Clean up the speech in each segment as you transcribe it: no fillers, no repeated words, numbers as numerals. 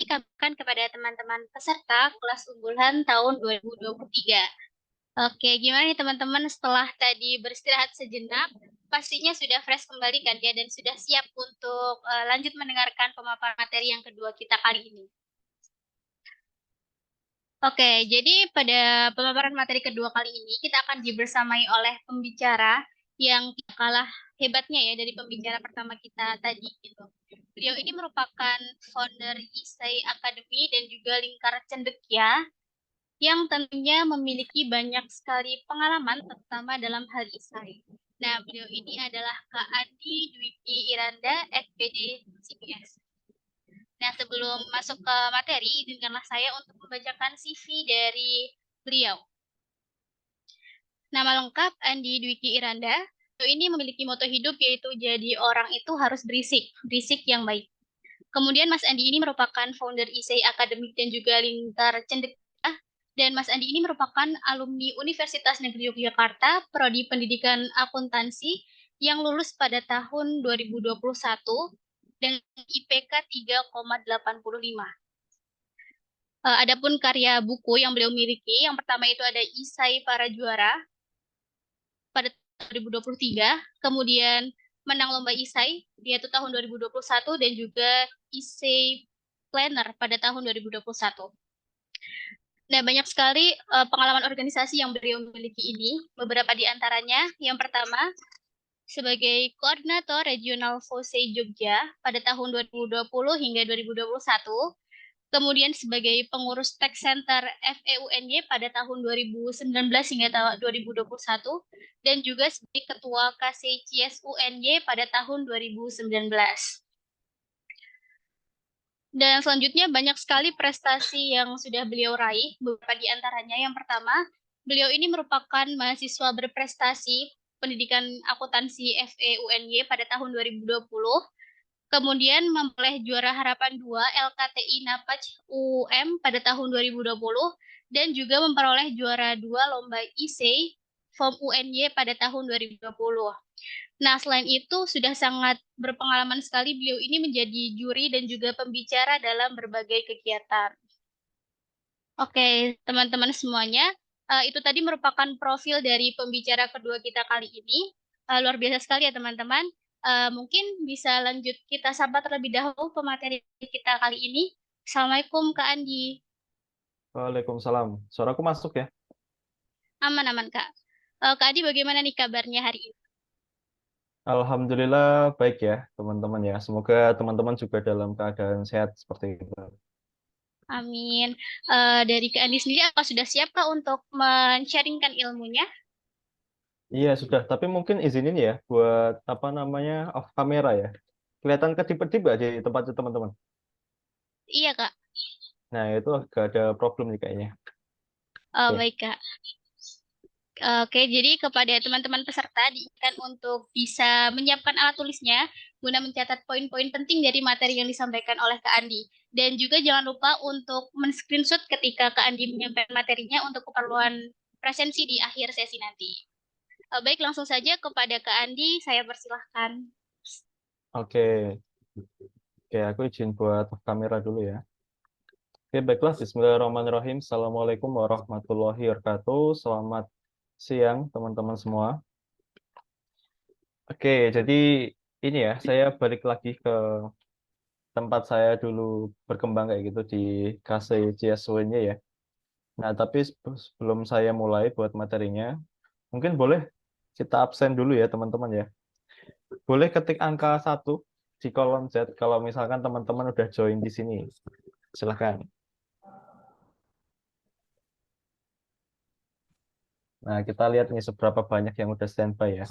dikabarkan kepada teman-teman peserta kelas unggulan tahun 2023. Oke, gimana nih teman-teman setelah tadi beristirahat sejenak, pastinya sudah fresh kembali kan ya dan sudah siap untuk lanjut mendengarkan pemaparan materi yang kedua kita kali ini. Oke, jadi pada pemaparan materi kedua kali ini kita akan dibersamai oleh pembicara yang tidak kalah hebatnya ya dari pembicara pertama kita tadi gitu. Beliau ini merupakan founder Isai Academy dan juga Lingkar Cendekia yang tentunya memiliki banyak sekali pengalaman terutama dalam hal Isai. Nah, beliau ini adalah Kak Adi Dwiki Iranda, FPD CPS. Nah, sebelum masuk ke materi, izinkanlah saya untuk membacakan CV dari beliau. Nama lengkap Andi Dwiki Iranda. Beliau ini memiliki moto hidup yaitu jadi orang itu harus berisik, berisik yang baik. Kemudian Mas Andi ini merupakan founder ISEI Akademik dan juga Lingkar Cendekia. Dan Mas Andi ini merupakan alumni Universitas Negeri Yogyakarta, Prodi Pendidikan Akuntansi, yang lulus pada tahun 2021 dengan IPK 3,85. Adapun karya buku yang beliau miliki, yang pertama itu ada Isai Para Juara pada 2023, kemudian Menang Lomba Isai, yaitu tahun 2021, dan juga Isai Planner pada tahun 2021. Nah, banyak sekali pengalaman organisasi yang beliau miliki ini. Beberapa di antaranya, yang pertama, sebagai koordinator regional FOSE Jogja pada tahun 2020 hingga 2021, kemudian sebagai pengurus Tech Center FEUNY pada tahun 2019 hingga 2021, dan juga sebagai ketua KCCS UNY pada tahun 2019. Dan selanjutnya banyak sekali prestasi yang sudah beliau raih, beberapa di antaranya. Yang pertama, beliau ini merupakan mahasiswa berprestasi pendidikan akuntansi FEUNY pada tahun 2020, kemudian memperoleh juara harapan 2 LKTI Napaj UM pada tahun 2020, dan juga memperoleh juara 2 lomba ISEI Form UNY pada tahun 2020. Nah, selain itu sudah sangat berpengalaman sekali beliau ini menjadi juri dan juga pembicara dalam berbagai kegiatan. Oke, teman-teman semuanya, itu tadi merupakan profil dari pembicara kedua kita kali ini. Luar biasa sekali ya teman-teman. Mungkin bisa lanjut kita sapa terlebih dahulu pemateri kita kali ini. Assalamualaikum Kak Andi. Waalaikumsalam. Suaraku masuk ya? Aman-aman Kak. Kak Andi bagaimana nih kabarnya hari ini? Alhamdulillah baik ya teman-teman ya. Semoga teman-teman juga dalam keadaan sehat seperti itu. Amin. Dari Kak Andi sendiri, apa sudah siap Kak untuk men-sharingkan ilmunya? Iya sudah, tapi mungkin izinin ya buat apa namanya off kamera ya. Kelihatan kedip-kedip nggak di tempatnya teman-teman? Iya Kak. Nah itu agak ada problem nih kayaknya. Oke. Baik Kak. Oke, jadi kepada teman-teman peserta diingatkan untuk bisa menyiapkan alat tulisnya guna mencatat poin-poin penting dari materi yang disampaikan oleh Kak Andi. Dan juga jangan lupa untuk men-screenshot ketika Kak Andi menyampaikan materinya untuk keperluan presensi di akhir sesi nanti. Baik, langsung saja kepada Kak Andi, saya persilahkan. Oke. Oke, aku izin buat off kamera dulu ya. Oke, baiklah. Bismillahirrahmanirrahim. Assalamualaikum warahmatullahi wabarakatuh. Selamat siang teman-teman semua. Oke, jadi ini ya, saya balik lagi ke tempat saya dulu berkembang kayak gitu di KCCSW-nya ya. Nah, tapi sebelum saya mulai buat materinya, mungkin boleh kita absen dulu ya teman-teman ya. Boleh ketik angka 1 di kolom chat kalau misalkan teman-teman udah join di sini. Silahkan. Nah, kita lihat nih seberapa banyak yang udah standby ya.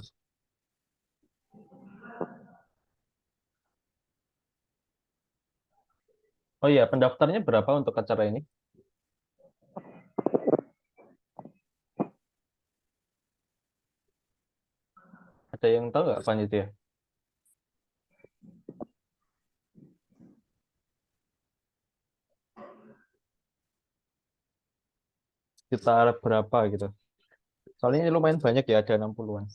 Oh iya, pendaftarnya berapa untuk acara ini? Ada yang tahu nggak panitia? Sekitar berapa gitu? Soalnya ini lumayan banyak ya, ada 60-an.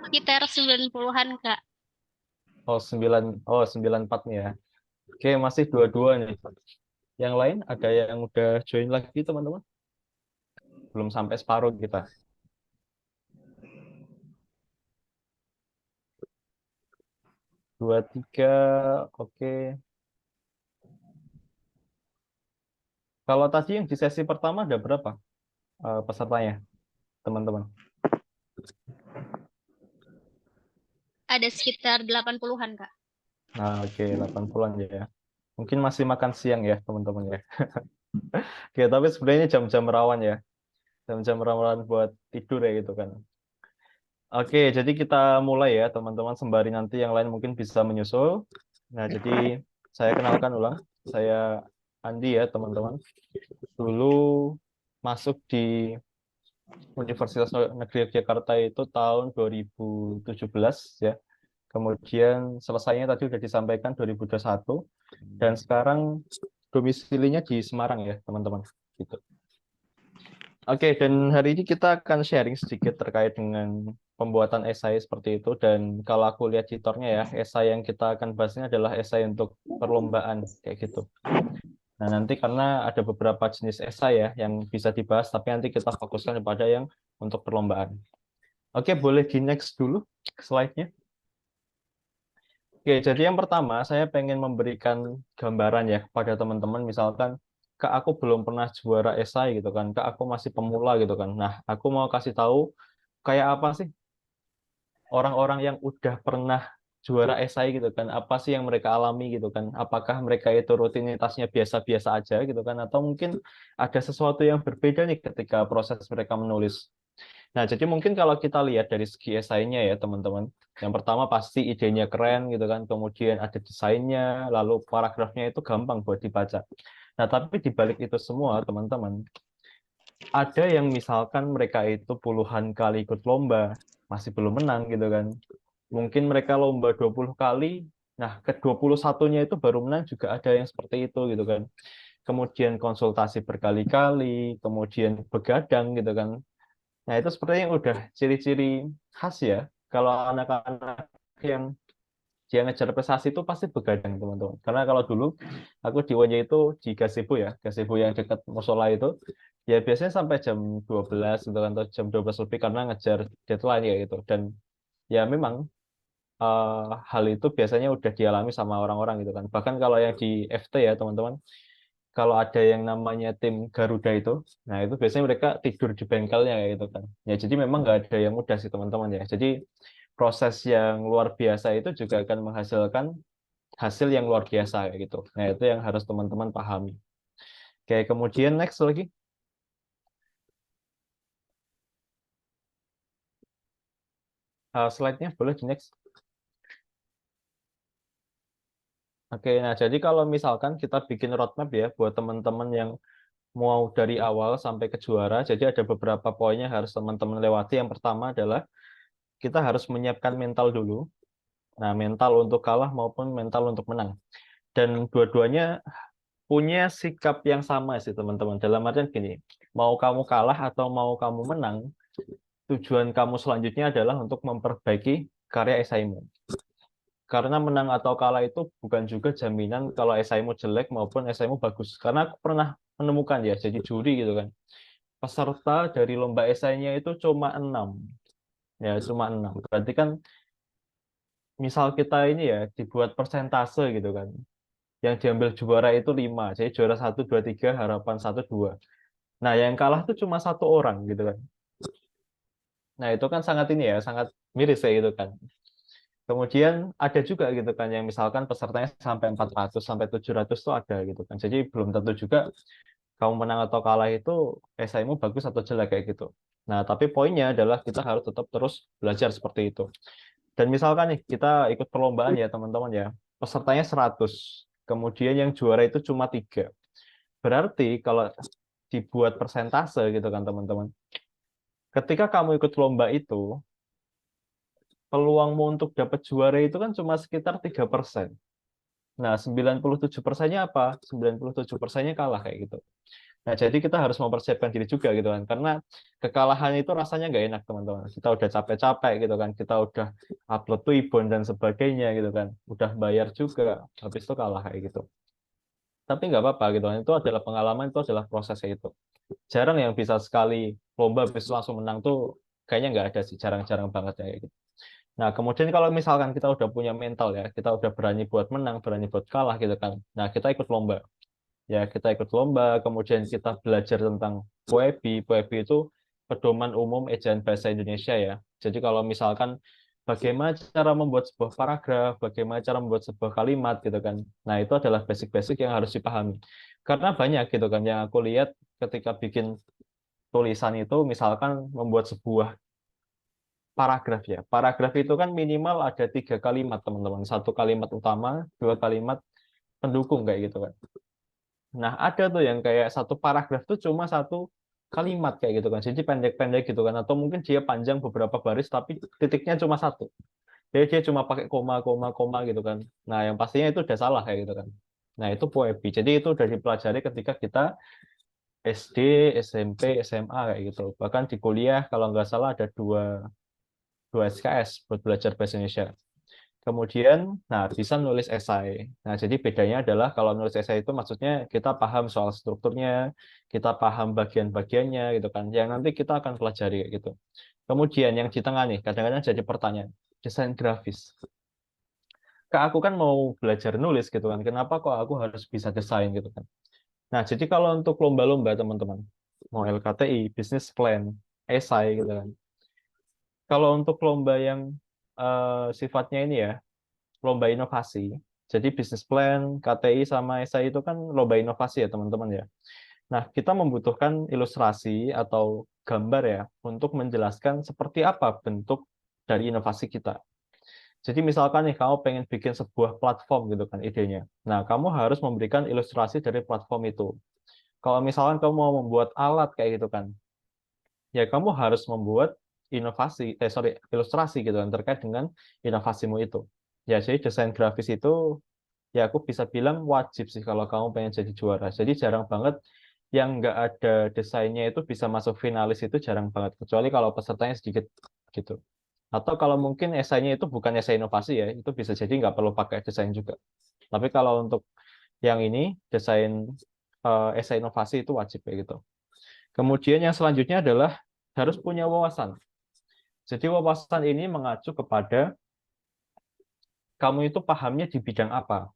Sekitar 90-an, Kak. Oh, 94 nih ya. Oke, masih 22 nih. Yang lain ada yang udah join lagi, teman-teman? Belum sampai separuh kita. 23, oke. Kalau tadi yang di sesi pertama ada berapa pesertanya, teman-teman? Ada sekitar 80-an, Kak. Nah, oke, 80-an ya. Mungkin masih makan siang ya, teman-teman ya. Oke, tapi sebenarnya ini jam-jam rawan ya. Jam-jam rawan buat tidur ya gitu kan. Oke, jadi kita mulai ya, teman-teman. Sembari nanti yang lain mungkin bisa menyusul. Nah, jadi saya kenalkan ulang. Saya Andi ya, teman-teman. Dulu masuk di Universitas Negeri Yogyakarta itu tahun 2017 ya. Kemudian selesainya tadi sudah disampaikan 2021 dan sekarang domisilinya di Semarang ya, teman-teman. Gitu. Oke, dan hari ini kita akan sharing sedikit terkait dengan pembuatan esai seperti itu. Dan kalau aku lihat citornya ya, esai yang kita akan bahas ini adalah esai untuk perlombaan, kayak gitu. Nah, nanti karena ada beberapa jenis esai ya yang bisa dibahas, tapi nanti kita fokuskan kepada yang untuk perlombaan. Oke, boleh di next dulu slide-nya. Oke, jadi yang pertama saya pengen memberikan gambaran ya kepada teman-teman, misalkan Kak aku belum pernah juara esai gitu kan, Kak aku masih pemula gitu kan. Nah, aku mau kasih tahu kayak apa sih orang-orang yang udah pernah juara esai gitu kan, apa sih yang mereka alami gitu kan, apakah mereka itu rutinitasnya biasa-biasa aja gitu kan, atau mungkin ada sesuatu yang berbeda nih ketika proses mereka menulis. Nah, jadi mungkin kalau kita lihat dari segi esainya ya, teman-teman. Yang pertama pasti idenya keren gitu kan, kemudian ada desainnya, lalu paragrafnya itu gampang buat dibaca. Nah, tapi di balik itu semua, teman-teman, ada yang misalkan mereka itu puluhan kali ikut lomba, masih belum menang gitu kan. Mungkin mereka lomba 20 kali, nah ke 21-nya itu baru menang juga ada yang seperti itu gitu kan. Kemudian konsultasi berkali-kali, kemudian begadang gitu kan. Nah, itu sepertinya udah ciri-ciri khas ya. Kalau anak-anak yang dia ngejar prestasi itu pasti begadang, teman-teman. Karena kalau dulu aku di UNY itu di gazebo ya, gazebo yang dekat musola itu, ya biasanya sampai jam 12 gitu kan, atau jam 12 lebih karena ngejar deadline ya gitu. Dan ya memang hal itu biasanya udah dialami sama orang-orang gitu kan. Bahkan kalau yang di FT ya, teman-teman, kalau ada yang namanya tim Garuda itu, nah itu biasanya mereka tidur di bengkelnya kayak gitu kan. Ya jadi memang nggak ada yang mudah sih teman-teman ya. Jadi proses yang luar biasa itu juga akan menghasilkan hasil yang luar biasa kayak gitu. Nah itu yang harus teman-teman pahami. Oke, kemudian next lagi. Slide-nya boleh di next. Oke, nah jadi kalau misalkan kita bikin roadmap ya buat teman-teman yang mau dari awal sampai ke juara, jadi ada beberapa poin yang harus teman-teman lewati. Yang pertama adalah kita harus menyiapkan mental dulu. Nah, mental untuk kalah maupun mental untuk menang. Dan dua-duanya punya sikap yang sama sih, teman-teman. Dalam artian gini, mau kamu kalah atau mau kamu menang, tujuan kamu selanjutnya adalah untuk memperbaiki karya esaimu. Karena menang atau kalah itu bukan juga jaminan kalau esaimu jelek maupun esaimu bagus. Karena aku pernah menemukan ya, jadi juri gitu kan. Peserta dari lomba esainya itu cuma 6. Ya, cuma 6. Berarti kan misal kita ini ya dibuat persentase gitu kan. Yang diambil juara itu 5. Jadi juara 1, 2, 3, harapan 1, 2. Nah, yang kalah itu cuma 1 orang gitu kan. Nah, itu kan sangat ini ya, sangat miris ya gitu kan. Kemudian ada juga gitu kan yang misalkan pesertanya sampai 400 sampai 700 tuh ada gitu kan. Jadi belum tentu juga kamu menang atau kalah itu esaimu bagus atau jelek kayak gitu. Nah, tapi poinnya adalah kita harus tetap terus belajar seperti itu. Dan misalkan nih kita ikut perlombaan ya teman-teman ya, pesertanya 100, kemudian yang juara itu cuma 3. Berarti kalau dibuat persentase gitu kan teman-teman, ketika kamu ikut lomba itu, peluangmu untuk dapat juara itu kan cuma sekitar 3%. Nah, 97%-nya apa? 97%-nya kalah kayak gitu. Nah, jadi kita harus mempersiapkan diri juga gitu kan. Karena kekalahan itu rasanya nggak enak, teman-teman. Kita udah capek-capek gitu kan. Kita udah upload Twibbon dan sebagainya gitu kan. Udah bayar juga. Habis itu kalah kayak gitu. Tapi nggak apa-apa gitu kan. Itu adalah pengalaman, itu adalah prosesnya itu. Jarang yang bisa sekali lomba bisa langsung menang tuh kayaknya nggak ada sih. Jarang-jarang banget ya kayak gitu. Nah, kemudian kalau misalkan kita udah punya mental ya, kita udah berani buat menang, berani buat kalah gitu kan. Nah, kita ikut lomba. Ya, kita ikut lomba, kemudian kita belajar tentang POEBI. POEBI itu Pedoman Umum Ejaan Bahasa Indonesia ya. Jadi kalau misalkan bagaimana cara membuat sebuah paragraf, bagaimana cara membuat sebuah kalimat gitu kan. Nah, itu adalah basic-basic yang harus dipahami. Karena banyak gitu kan yang aku lihat ketika bikin tulisan itu misalkan membuat sebuah paragraf ya. Paragraf itu kan minimal ada 3 kalimat, teman-teman. Satu kalimat utama, 2 kalimat pendukung kayak gitu kan. Nah, ada tuh yang kayak satu paragraf tuh cuma 1 kalimat kayak gitu kan. Jadi pendek-pendek gitu kan. Atau mungkin dia panjang beberapa baris tapi titiknya cuma satu. Jadi dia cuma pakai koma, koma, koma gitu kan. Nah, yang pastinya itu udah salah kayak gitu kan. Nah, itu POEBI. Jadi itu udah dipelajari ketika kita SD, SMP, SMA kayak gitu. Bahkan di kuliah kalau nggak salah ada dua SKS buat belajar bahasa Indonesia. Kemudian, nah bisa nulis esai. Nah, jadi bedanya adalah kalau nulis esai itu maksudnya kita paham soal strukturnya, kita paham bagian-bagiannya gitu kan. Yang nanti kita akan pelajari kayak gitu. Kemudian yang di tengah nih, kadang-kadang jadi pertanyaan, desain grafis. Kak, aku kan mau belajar nulis gitu kan. Kenapa kok aku harus bisa desain gitu kan? Nah, jadi kalau untuk lomba-lomba teman-teman, mau LKTI, business plan, esai gitu kan. Kalau untuk lomba yang sifatnya ini ya, lomba inovasi. Jadi bisnis plan, KTI sama SI itu kan lomba inovasi ya teman-teman ya. Nah, kita membutuhkan ilustrasi atau gambar ya untuk menjelaskan seperti apa bentuk dari inovasi kita. Jadi misalkan nih kamu pengen bikin sebuah platform gitu kan idenya. Nah, kamu harus memberikan ilustrasi dari platform itu. Kalau misalkan kamu mau membuat alat kayak gitu kan, ya kamu harus membuat ilustrasi gitu kan terkait dengan inovasimu itu. Ya, jadi desain grafis itu ya aku bisa bilang wajib sih kalau kamu pengen jadi juara. Jadi jarang banget yang nggak ada desainnya itu bisa masuk finalis itu jarang banget. Kecuali kalau pesertanya sedikit gitu. Atau kalau mungkin esainya itu bukan esai inovasi ya, itu bisa jadi nggak perlu pakai desain juga. Tapi kalau untuk yang ini, desain esai inovasi itu wajib kayak gitu. Kemudian yang selanjutnya adalah harus punya wawasan. Jadi wawasan ini mengacu kepada kamu itu pahamnya di bidang apa.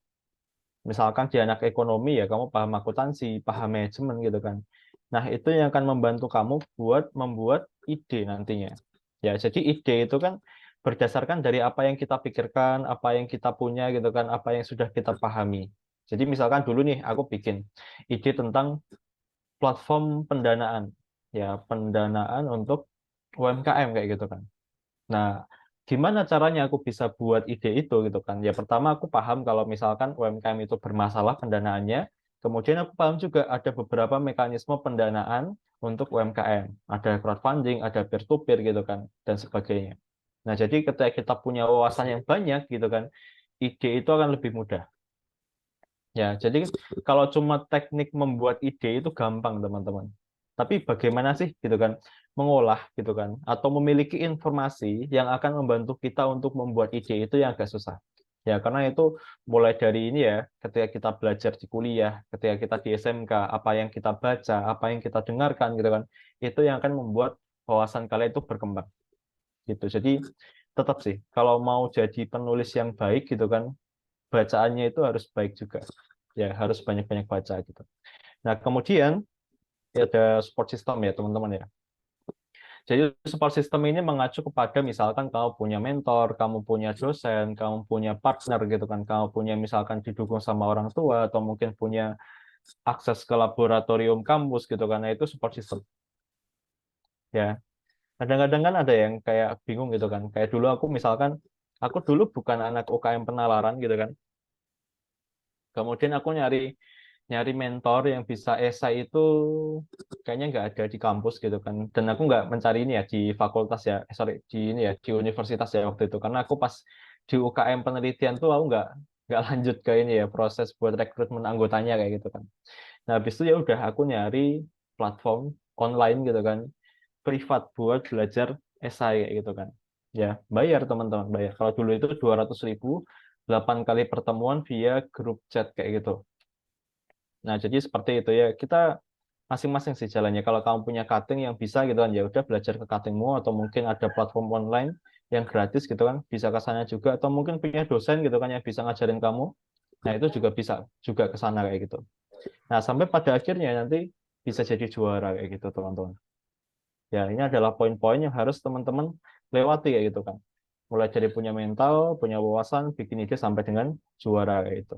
Misalkan di anak ekonomi ya kamu paham akuntansi, paham manajemen gitu kan. Nah, itu yang akan membantu kamu buat membuat ide nantinya. Ya, jadi ide itu kan berdasarkan dari apa yang kita pikirkan, apa yang kita punya gitu kan, apa yang sudah kita pahami. Jadi misalkan dulu nih aku bikin ide tentang platform pendanaan. Ya, pendanaan untuk UMKM kayak gitu kan. Nah, gimana caranya aku bisa buat ide itu gitu kan? Ya pertama aku paham kalau misalkan UMKM itu bermasalah pendanaannya, kemudian aku paham juga ada beberapa mekanisme pendanaan untuk UMKM. Ada crowdfunding, ada peer-to-peer gitu kan, dan sebagainya. Nah, jadi ketika kita punya wawasan yang banyak gitu kan, ide itu akan lebih mudah. Ya, jadi kalau cuma teknik membuat ide itu gampang, teman-teman. Tapi bagaimana sih gitu kan mengolah gitu kan atau memiliki informasi yang akan membantu kita untuk membuat ide itu yang agak susah. Ya, karena itu mulai dari ini ya, ketika kita belajar di kuliah, ketika kita di SMK, apa yang kita baca, apa yang kita dengarkan gitu kan, itu yang akan membuat wawasan kalian itu berkembang gitu. Jadi tetap sih kalau mau jadi penulis yang baik gitu kan, bacaannya itu harus baik juga. Ya, harus banyak-banyak baca gitu. Nah, kemudian ya ada support system ya, teman-teman ya. Jadi support system ini mengacu kepada misalkan kamu punya mentor, kamu punya dosen, kamu punya partner gitu kan, kamu punya misalkan didukung sama orang tua atau mungkin punya akses ke laboratorium kampus gitu kan. Nah, itu support system. Ya, kadang-kadang kan ada yang kayak bingung gitu kan. Kayak dulu aku misalkan aku dulu bukan anak UKM penalaran gitu kan. Kemudian aku nyari nyari mentor yang bisa esai itu kayaknya nggak ada di kampus gitu kan. Dan aku nggak mencari ini ya di fakultas ya, sorry di ini ya di universitas ya waktu itu. Karena aku pas di UKM penelitian tuh aku nggak lanjut ke ini ya, proses buat rekrutmen anggotanya kayak gitu kan. Nah, habis itu ya udah aku nyari platform online gitu kan, privat buat belajar esai kayak gitu kan. Ya, bayar teman-teman, bayar. Kalau dulu itu 200.000, 8 kali pertemuan via grup chat kayak gitu. Nah, jadi seperti itu ya. Kita masing-masing sih jalannya. Kalau kamu punya cutting yang bisa gitu kan, ya udah belajar ke cuttingmu, atau mungkin ada platform online yang gratis gitu kan, bisa ke sana juga, atau mungkin punya dosen gitu kan yang bisa ngajarin kamu. Nah, itu juga bisa juga ke sana kayak gitu. Nah, sampai pada akhirnya nanti bisa jadi juara kayak gitu, teman-teman. Ya, ini adalah poin-poin yang harus teman-teman lewati kayak gitu kan. Mulai dari punya mental, punya wawasan, bikin ide sampai dengan juara kayak gitu.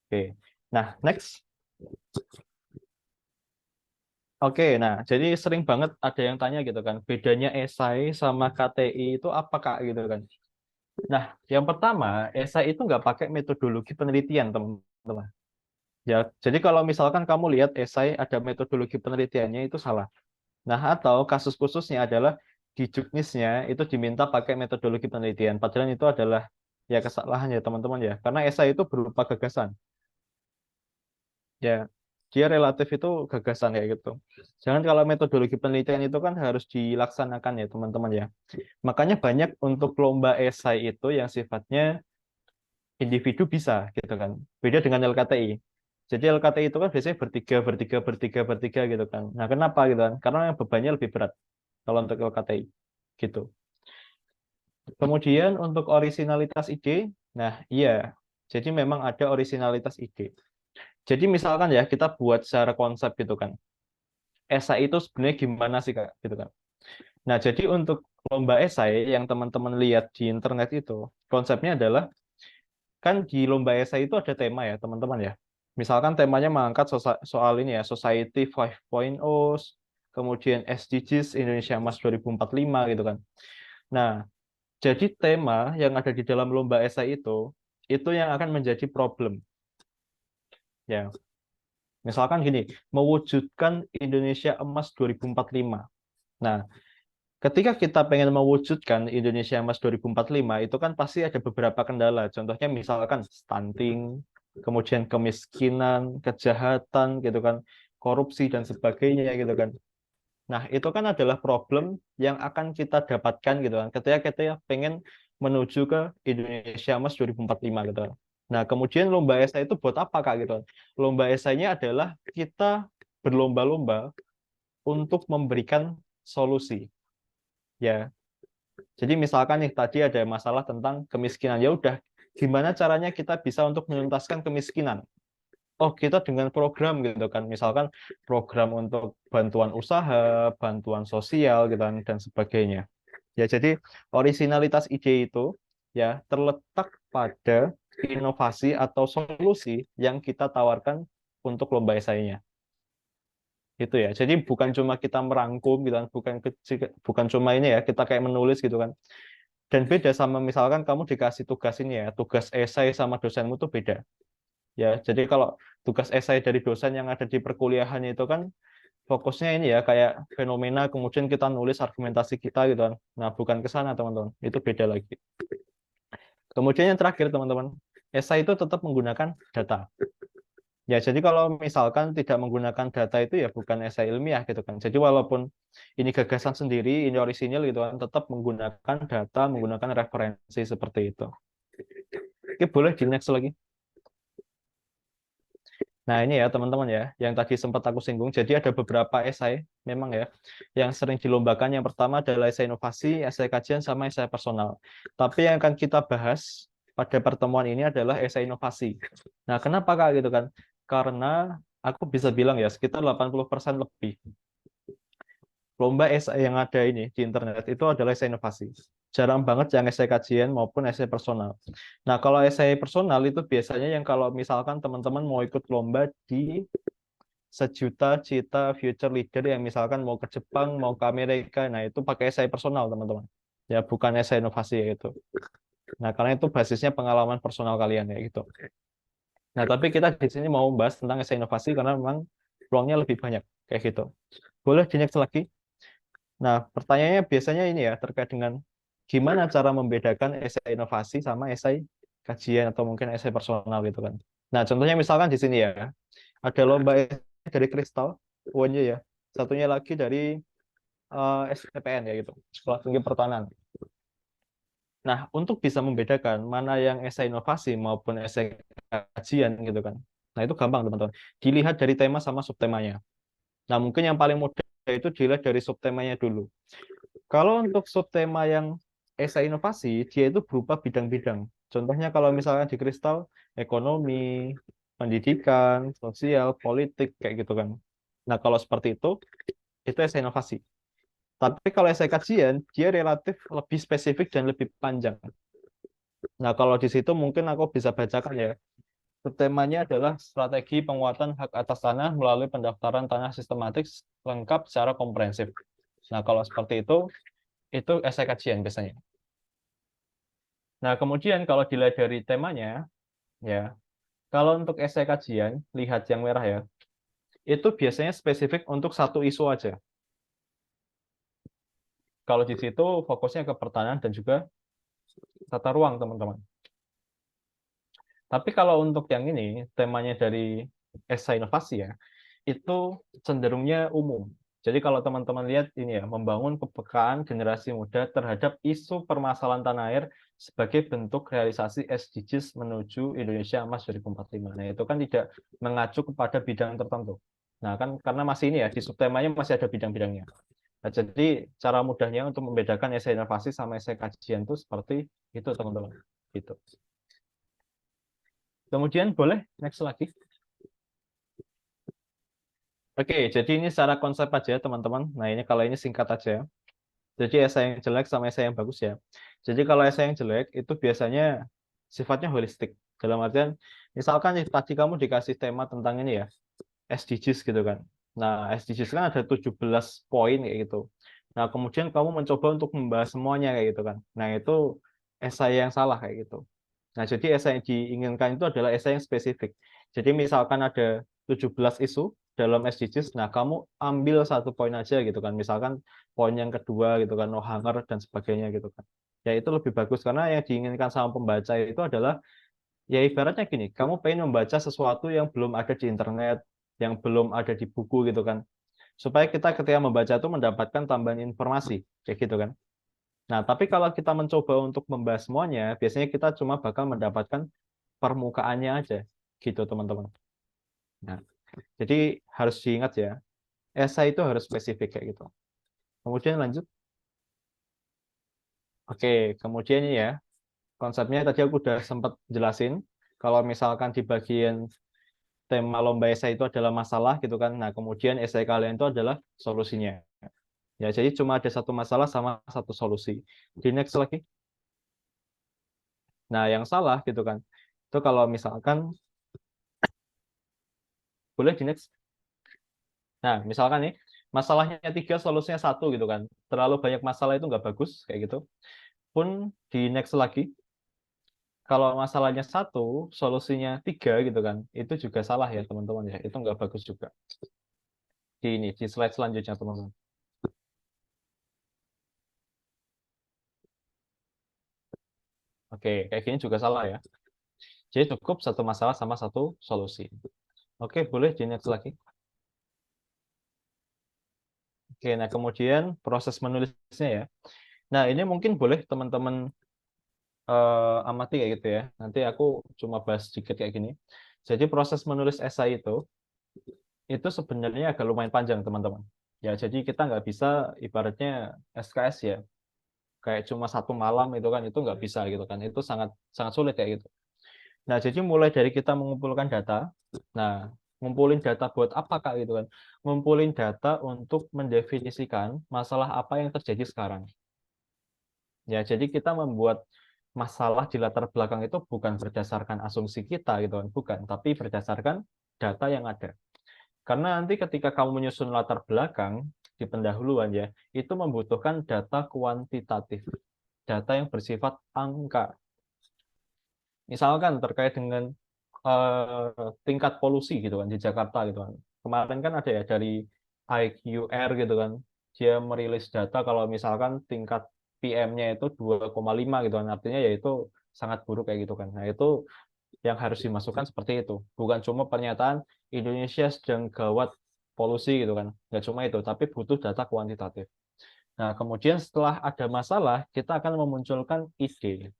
Oke. Nah, next. Oke, nah jadi sering banget ada yang tanya gitu kan, bedanya esai sama KTI itu apa Kak gitu kan. Nah, yang pertama, esai itu nggak pakai metodologi penelitian teman-teman. Ya, jadi kalau misalkan kamu lihat esai ada metodologi penelitiannya itu salah. Nah, atau kasus khususnya adalah di juknisnya itu diminta pakai metodologi penelitian. Padahal itu adalah ya kesalahan ya teman-teman ya, karena esai itu berupa gagasan. Ya, dia relatif itu gagasan kayak gitu. Jangan kalau metodologi penelitian itu kan harus dilaksanakan ya teman-teman ya. Makanya banyak untuk lomba esai itu yang sifatnya individu bisa gitu kan. Beda dengan LKTI. Jadi LKTI itu kan biasanya bertiga, bertiga, bertiga, bertiga gitu kan. Nah, kenapa gitu kan? Karena bebannya lebih berat kalau untuk LKTI gitu. Kemudian untuk orisinalitas ide, nah iya. Jadi memang ada orisinalitas ide. Jadi misalkan ya kita buat secara konsep gitu kan. Esai itu sebenarnya gimana sih Kak gitu kan. Nah, jadi untuk lomba esai yang teman-teman lihat di internet itu, konsepnya adalah kan di lomba esai itu ada tema ya, teman-teman ya. Misalkan temanya mengangkat soal ini ya, Society 5.0, kemudian SDGs Indonesia Emas 2045 gitu kan. Nah, jadi tema yang ada di dalam lomba esai itu yang akan menjadi problem. Ya, misalkan gini, mewujudkan Indonesia Emas 2045. Nah, ketika kita pengen mewujudkan Indonesia Emas 2045, itu kan pasti ada beberapa kendala. Contohnya misalkan stunting, kemudian kemiskinan, kejahatan, gitu kan, korupsi, dan sebagainya, gitu kan. Nah, itu kan adalah problem yang akan kita dapatkan, gitu kan, ketika kita pengen menuju ke Indonesia Emas 2045, gitu kan. Nah, kemudian lomba esai itu buat apa, Kak, gitu kan? Lomba esainya adalah kita berlomba-lomba untuk memberikan solusi. Ya, jadi misalkan nih tadi ada masalah tentang kemiskinan, ya udah gimana caranya kita bisa untuk menuntaskan kemiskinan? Oh, kita dengan program gitu kan, misalkan program untuk bantuan usaha, bantuan sosial gitu kan, dan sebagainya. Ya, jadi originalitas ide itu ya terletak pada inovasi atau solusi yang kita tawarkan untuk lomba esainya. Itu ya. Jadi bukan cuma kita merangkum gitu kan, bukan cuma ini ya, kita kayak menulis gitu kan. Dan beda sama misalkan kamu dikasih tugas ini ya, tugas esai sama dosenmu tuh beda. Ya, jadi kalau tugas esai dari dosen yang ada di perkuliahan itu kan fokusnya ini ya kayak fenomena kemudian kita nulis argumentasi kita gitu kan. Nah, bukan ke sana teman-teman. Itu beda lagi. Kemudian yang terakhir teman-teman, esai itu tetap menggunakan data. Ya, jadi kalau misalkan tidak menggunakan data itu ya bukan esai ilmiah gitu kan. Jadi walaupun ini gagasan sendiri, ini orisinil gitu kan, tetap menggunakan data, menggunakan referensi seperti itu. Oke, boleh di next lagi. Nah, ini ya teman-teman ya, yang tadi sempat aku singgung. Jadi ada beberapa esai memang ya yang sering dilombakan. Yang pertama adalah esai inovasi, esai kajian, sama esai personal. Tapi yang akan kita bahas pada pertemuan ini adalah esai inovasi. Nah, kenapa Kak gitu kan? Karena aku bisa bilang ya sekitar 80% lebih lomba esai yang ada ini di internet itu adalah esai inovasi. Jarang banget yang esai kajian maupun esai personal. Nah, kalau esai personal itu biasanya yang kalau misalkan teman-teman mau ikut lomba di sejuta cita future leader yang misalkan mau ke Jepang, mau ke Amerika, nah itu pakai esai personal, teman-teman. Ya, bukan esai inovasi ya itu. Nah, karena itu basisnya pengalaman personal kalian ya gitu. Nah, tapi kita di sini mau membahas tentang esai inovasi karena memang peluangnya lebih banyak kayak gitu. Boleh di next lagi. Nah, pertanyaannya biasanya ini ya terkait dengan gimana cara membedakan esai inovasi sama esai kajian atau mungkin esai personal gitu kan. Nah, contohnya misalkan di sini ya, ada lomba esai dari Kristal, UNY ya. Satunya lagi dari STPN ya gitu, Sekolah Tinggi Pertanian. Nah, untuk bisa membedakan mana yang esai inovasi maupun esai kajian gitu kan. Nah, itu gampang teman-teman. Dilihat dari tema sama subtemanya. Nah, mungkin yang paling mudah itu dilihat dari subtemanya dulu. Kalau untuk subtema yang esai inovasi, dia itu berupa bidang-bidang. Contohnya kalau misalnya di Kristal, ekonomi, pendidikan, sosial, politik, kayak gitu kan. Nah, kalau seperti itu esai inovasi. Tapi kalau esai kajian, dia relatif lebih spesifik dan lebih panjang. Nah, kalau di situ mungkin aku bisa bacakan ya. Temanya adalah strategi penguatan hak atas tanah melalui pendaftaran tanah sistematik lengkap secara komprehensif. Nah, kalau seperti itu esai kajian biasanya. Nah, kemudian kalau dilihat dari temanya, ya, kalau untuk esai kajian, lihat yang merah ya, itu biasanya spesifik untuk satu isu aja. Kalau di situ fokusnya ke pertanian dan juga tata ruang, teman-teman. Tapi kalau untuk yang ini, temanya dari esai inovasi ya, itu cenderungnya umum. Jadi kalau teman-teman lihat ini ya, membangun kepekaan generasi muda terhadap isu permasalahan tanah air sebagai bentuk realisasi SDGs menuju Indonesia Emas 2045. Nah, itu kan tidak mengacu kepada bidang tertentu. Nah, kan karena masih ini ya, di subtemanya masih ada bidang-bidangnya. Nah, jadi cara mudahnya untuk membedakan esai inovasi sama esai kajian itu seperti itu, teman-teman. Gitu. Kemudian boleh next lagi. Oke, jadi ini secara konsep aja teman-teman. Nah, ini kalau ini singkat aja. Jadi esai yang jelek sama esai yang bagus ya. Jadi kalau esai yang jelek itu biasanya sifatnya holistik. Dalam artian, misalkan tadi kamu dikasih tema tentang ini ya, SDGs gitu kan. Nah, SDGs kan ada 17 poin kayak gitu. Nah, kemudian kamu mencoba untuk membahas semuanya kayak gitu kan. Nah, itu esai yang salah kayak gitu. Nah, jadi esai yang diinginkan itu adalah esai yang spesifik. Jadi misalkan ada 17 isu dalam SDGs, nah kamu ambil satu poin aja gitu kan. Misalkan poin yang kedua gitu kan, no hunger dan sebagainya gitu kan. Ya itu lebih bagus karena yang diinginkan sama pembaca itu adalah ya ibaratnya gini, kamu pengen membaca sesuatu yang belum ada di internet, yang belum ada di buku gitu kan. Supaya kita ketika membaca itu mendapatkan tambahan informasi, kayak gitu kan. Nah, tapi kalau kita mencoba untuk membahas semuanya, biasanya kita cuma bakal mendapatkan permukaannya aja, gitu teman-teman. Nah, jadi harus diingat ya, esai itu harus spesifik kayak gitu. Kemudian lanjut. Oke, kemudian ini ya, konsepnya tadi aku udah sempat jelasin. Kalau misalkan di bagian tema lomba esai itu adalah masalah gitu kan. Nah, kemudian esai kalian itu adalah solusinya. Ya, jadi cuma ada satu masalah sama satu solusi. Di next lagi. Nah, yang salah gitu kan. Itu kalau misalkan boleh di next. Nah, misalkan nih, masalahnya tiga, solusinya satu gitu kan. Terlalu banyak masalah itu nggak bagus, kayak gitu. Pun di next lagi, kalau masalahnya satu, solusinya tiga gitu kan. Itu juga salah ya teman-teman ya. Itu nggak bagus juga. Di slide selanjutnya teman-teman. Oke, kayak gini juga salah ya. Jadi cukup satu masalah sama satu solusi. Oke, boleh di next lagi. Oke, nah kemudian proses menulisnya ya. Nah, ini mungkin boleh teman-teman amati kayak gitu ya. Nanti aku cuma bahas sedikit kayak gini. Jadi proses menulis esai itu sebenarnya agak lumayan panjang teman-teman. Ya, jadi kita nggak bisa ibaratnya SKS ya, kayak cuma satu malam itu kan itu nggak bisa gitu kan. Itu sangat sangat sulit kayak gitu. Nah, jadi mulai dari kita mengumpulkan data. Nah, ngumpulin data buat apa Kak gitu kan? Ngumpulin data untuk mendefinisikan masalah apa yang terjadi sekarang. Ya, jadi kita membuat masalah di latar belakang itu bukan berdasarkan asumsi kita gitu kan, bukan, tapi berdasarkan data yang ada. Karena nanti ketika kamu menyusun latar belakang di pendahuluan ya, itu membutuhkan data kuantitatif, data yang bersifat angka. Misalkan terkait dengan tingkat polusi gitu kan di Jakarta gitu kan. Kemarin kan ada ya dari IQR gitu kan, dia merilis data kalau misalkan tingkat PM-nya itu 2,5 gitu kan, artinya yaitu sangat buruk kayak gitu kan. Nah, itu yang harus dimasukkan seperti itu. Bukan cuma pernyataan Indonesia sedang gawat polusi gitu kan. Nggak cuma itu, tapi butuh data kuantitatif. Nah, kemudian setelah ada masalah, kita akan memunculkan ide.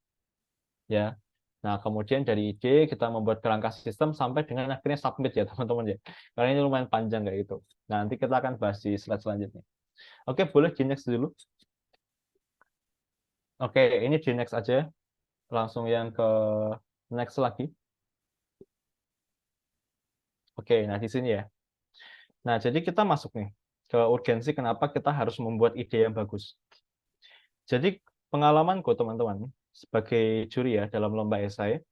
Ya. Nah, kemudian dari ide kita membuat kerangka sistem sampai dengan akhirnya submit ya, teman-teman ya. Karena ini lumayan panjang kayak gitu. Nah, nanti kita akan bahas di slide selanjutnya. Oke, boleh di next dulu. Oke, ini di next aja. Langsung yang ke next lagi. Oke, nah di sini ya. Nah, jadi kita masuk nih ke urgensi kenapa kita harus membuat ide yang bagus. Jadi pengalamanku teman-teman sebagai juri ya dalam lomba esai,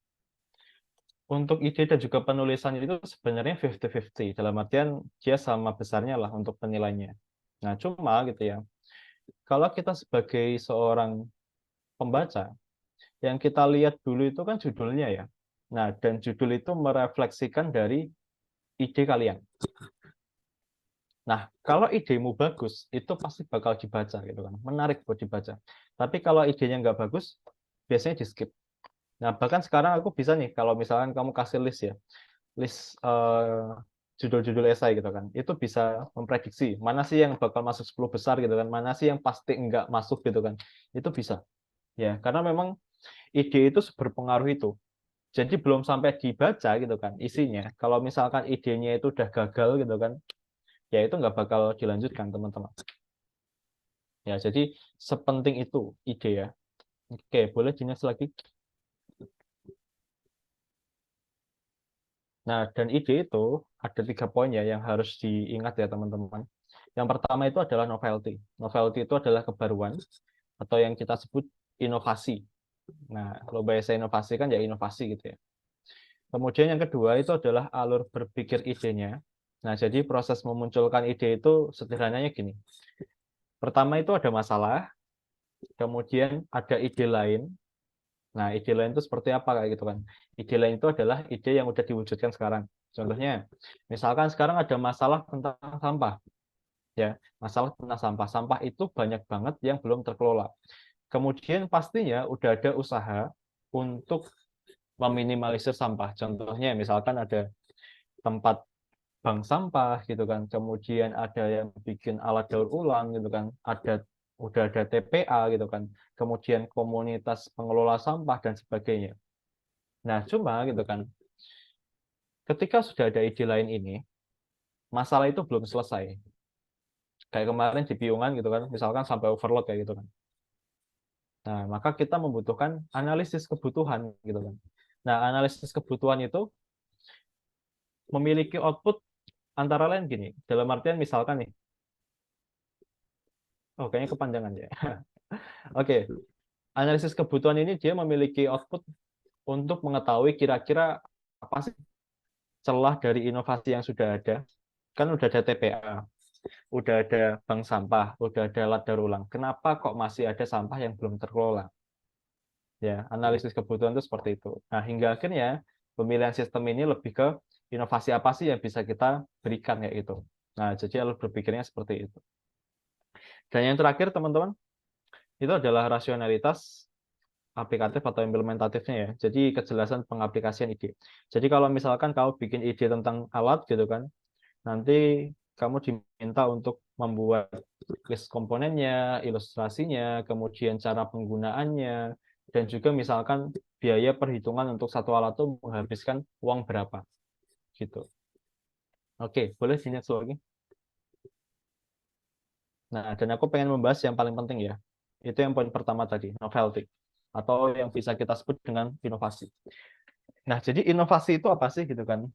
untuk ide dan juga penulisan itu sebenarnya 50-50. Dalam artian dia sama besarnya lah untuk penilainya. Nah, cuma gitu ya, kalau kita sebagai seorang pembaca, yang kita lihat dulu itu kan judulnya ya. Nah, dan judul itu merefleksikan dari ide kalian. Nah, kalau idemu bagus, itu pasti bakal dibaca gitu kan. Menarik buat dibaca. Tapi kalau idenya nggak bagus, biasanya di-skip. Nah, bahkan sekarang aku bisa nih, kalau misalkan kamu kasih list ya, list judul-judul esai gitu kan, itu bisa memprediksi mana sih yang bakal masuk 10 besar gitu kan, mana sih yang pasti nggak masuk gitu kan. Itu bisa. Ya, karena memang ide itu berpengaruh itu. Jadi belum sampai dibaca gitu kan isinya. Kalau misalkan idenya itu udah gagal gitu kan, ya itu nggak bakal dilanjutkan teman-teman. Ya, jadi sepenting itu ide ya. Oke, boleh jelas lagi. Nah, dan ide itu ada 3 poin ya yang harus diingat ya teman-teman. Yang pertama itu adalah novelty. Novelty itu adalah kebaruan atau yang kita sebut inovasi. Nah, kalau bahasa inovasi kan ya inovasi gitu ya. Kemudian yang kedua itu adalah alur berpikir idenya. Nah, jadi proses memunculkan ide itu sederhananya gini. Pertama itu ada masalah, kemudian ada ide lain. Nah, ide lain itu seperti apa kayak gitu kan. Ide lain itu adalah ide yang udah diwujudkan sekarang. Contohnya, misalkan sekarang ada masalah tentang sampah. Ya, masalah tentang sampah. Sampah itu banyak banget yang belum terkelola. Kemudian pastinya udah ada usaha untuk meminimalisir sampah. Contohnya misalkan ada tempat bank sampah gitu kan. Kemudian ada yang bikin alat daur ulang gitu kan. Udah ada TPA gitu kan. Kemudian komunitas pengelola sampah dan sebagainya. Nah, cuma gitu kan. Ketika sudah ada ide lain ini, masalah itu belum selesai. Kayak kemarin di Piungan gitu kan, misalkan sampai overload kayak gitu kan. Nah, maka kita membutuhkan analisis kebutuhan gitu kan. Nah, analisis kebutuhan itu memiliki output antara lain gini. Dalam artian misalkan nih, oh kayaknya kepanjangan ya. Oke, analisis kebutuhan ini dia memiliki output untuk mengetahui kira-kira apa sih celah dari inovasi yang sudah ada. Kan udah ada TPA, udah ada bank sampah, udah ada alat daur ulang. Kenapa kok masih ada sampah yang belum terkelola? Ya, analisis kebutuhan itu seperti itu. Nah, hingga akhirnya pemilihan sistem ini lebih ke inovasi apa sih yang bisa kita berikan kayak itu. Nah, jadi alur berpikirnya seperti itu. Dan yang terakhir, teman-teman, itu adalah rasionalitas aplikatif atau implementatifnya ya. Jadi kejelasan pengaplikasian ide. Jadi kalau misalkan kamu bikin ide tentang alat gitu kan, nanti kamu diminta untuk membuat list komponennya, ilustrasinya, kemudian cara penggunaannya, dan juga misalkan biaya perhitungan untuk satu alat itu menghabiskan uang berapa gitu. Oke, boleh sini lagi. Nah, dan aku pengen membahas yang paling penting ya. Itu yang poin pertama tadi, novelty. Atau yang bisa kita sebut dengan inovasi. Nah, jadi inovasi itu apa sih gitu kan?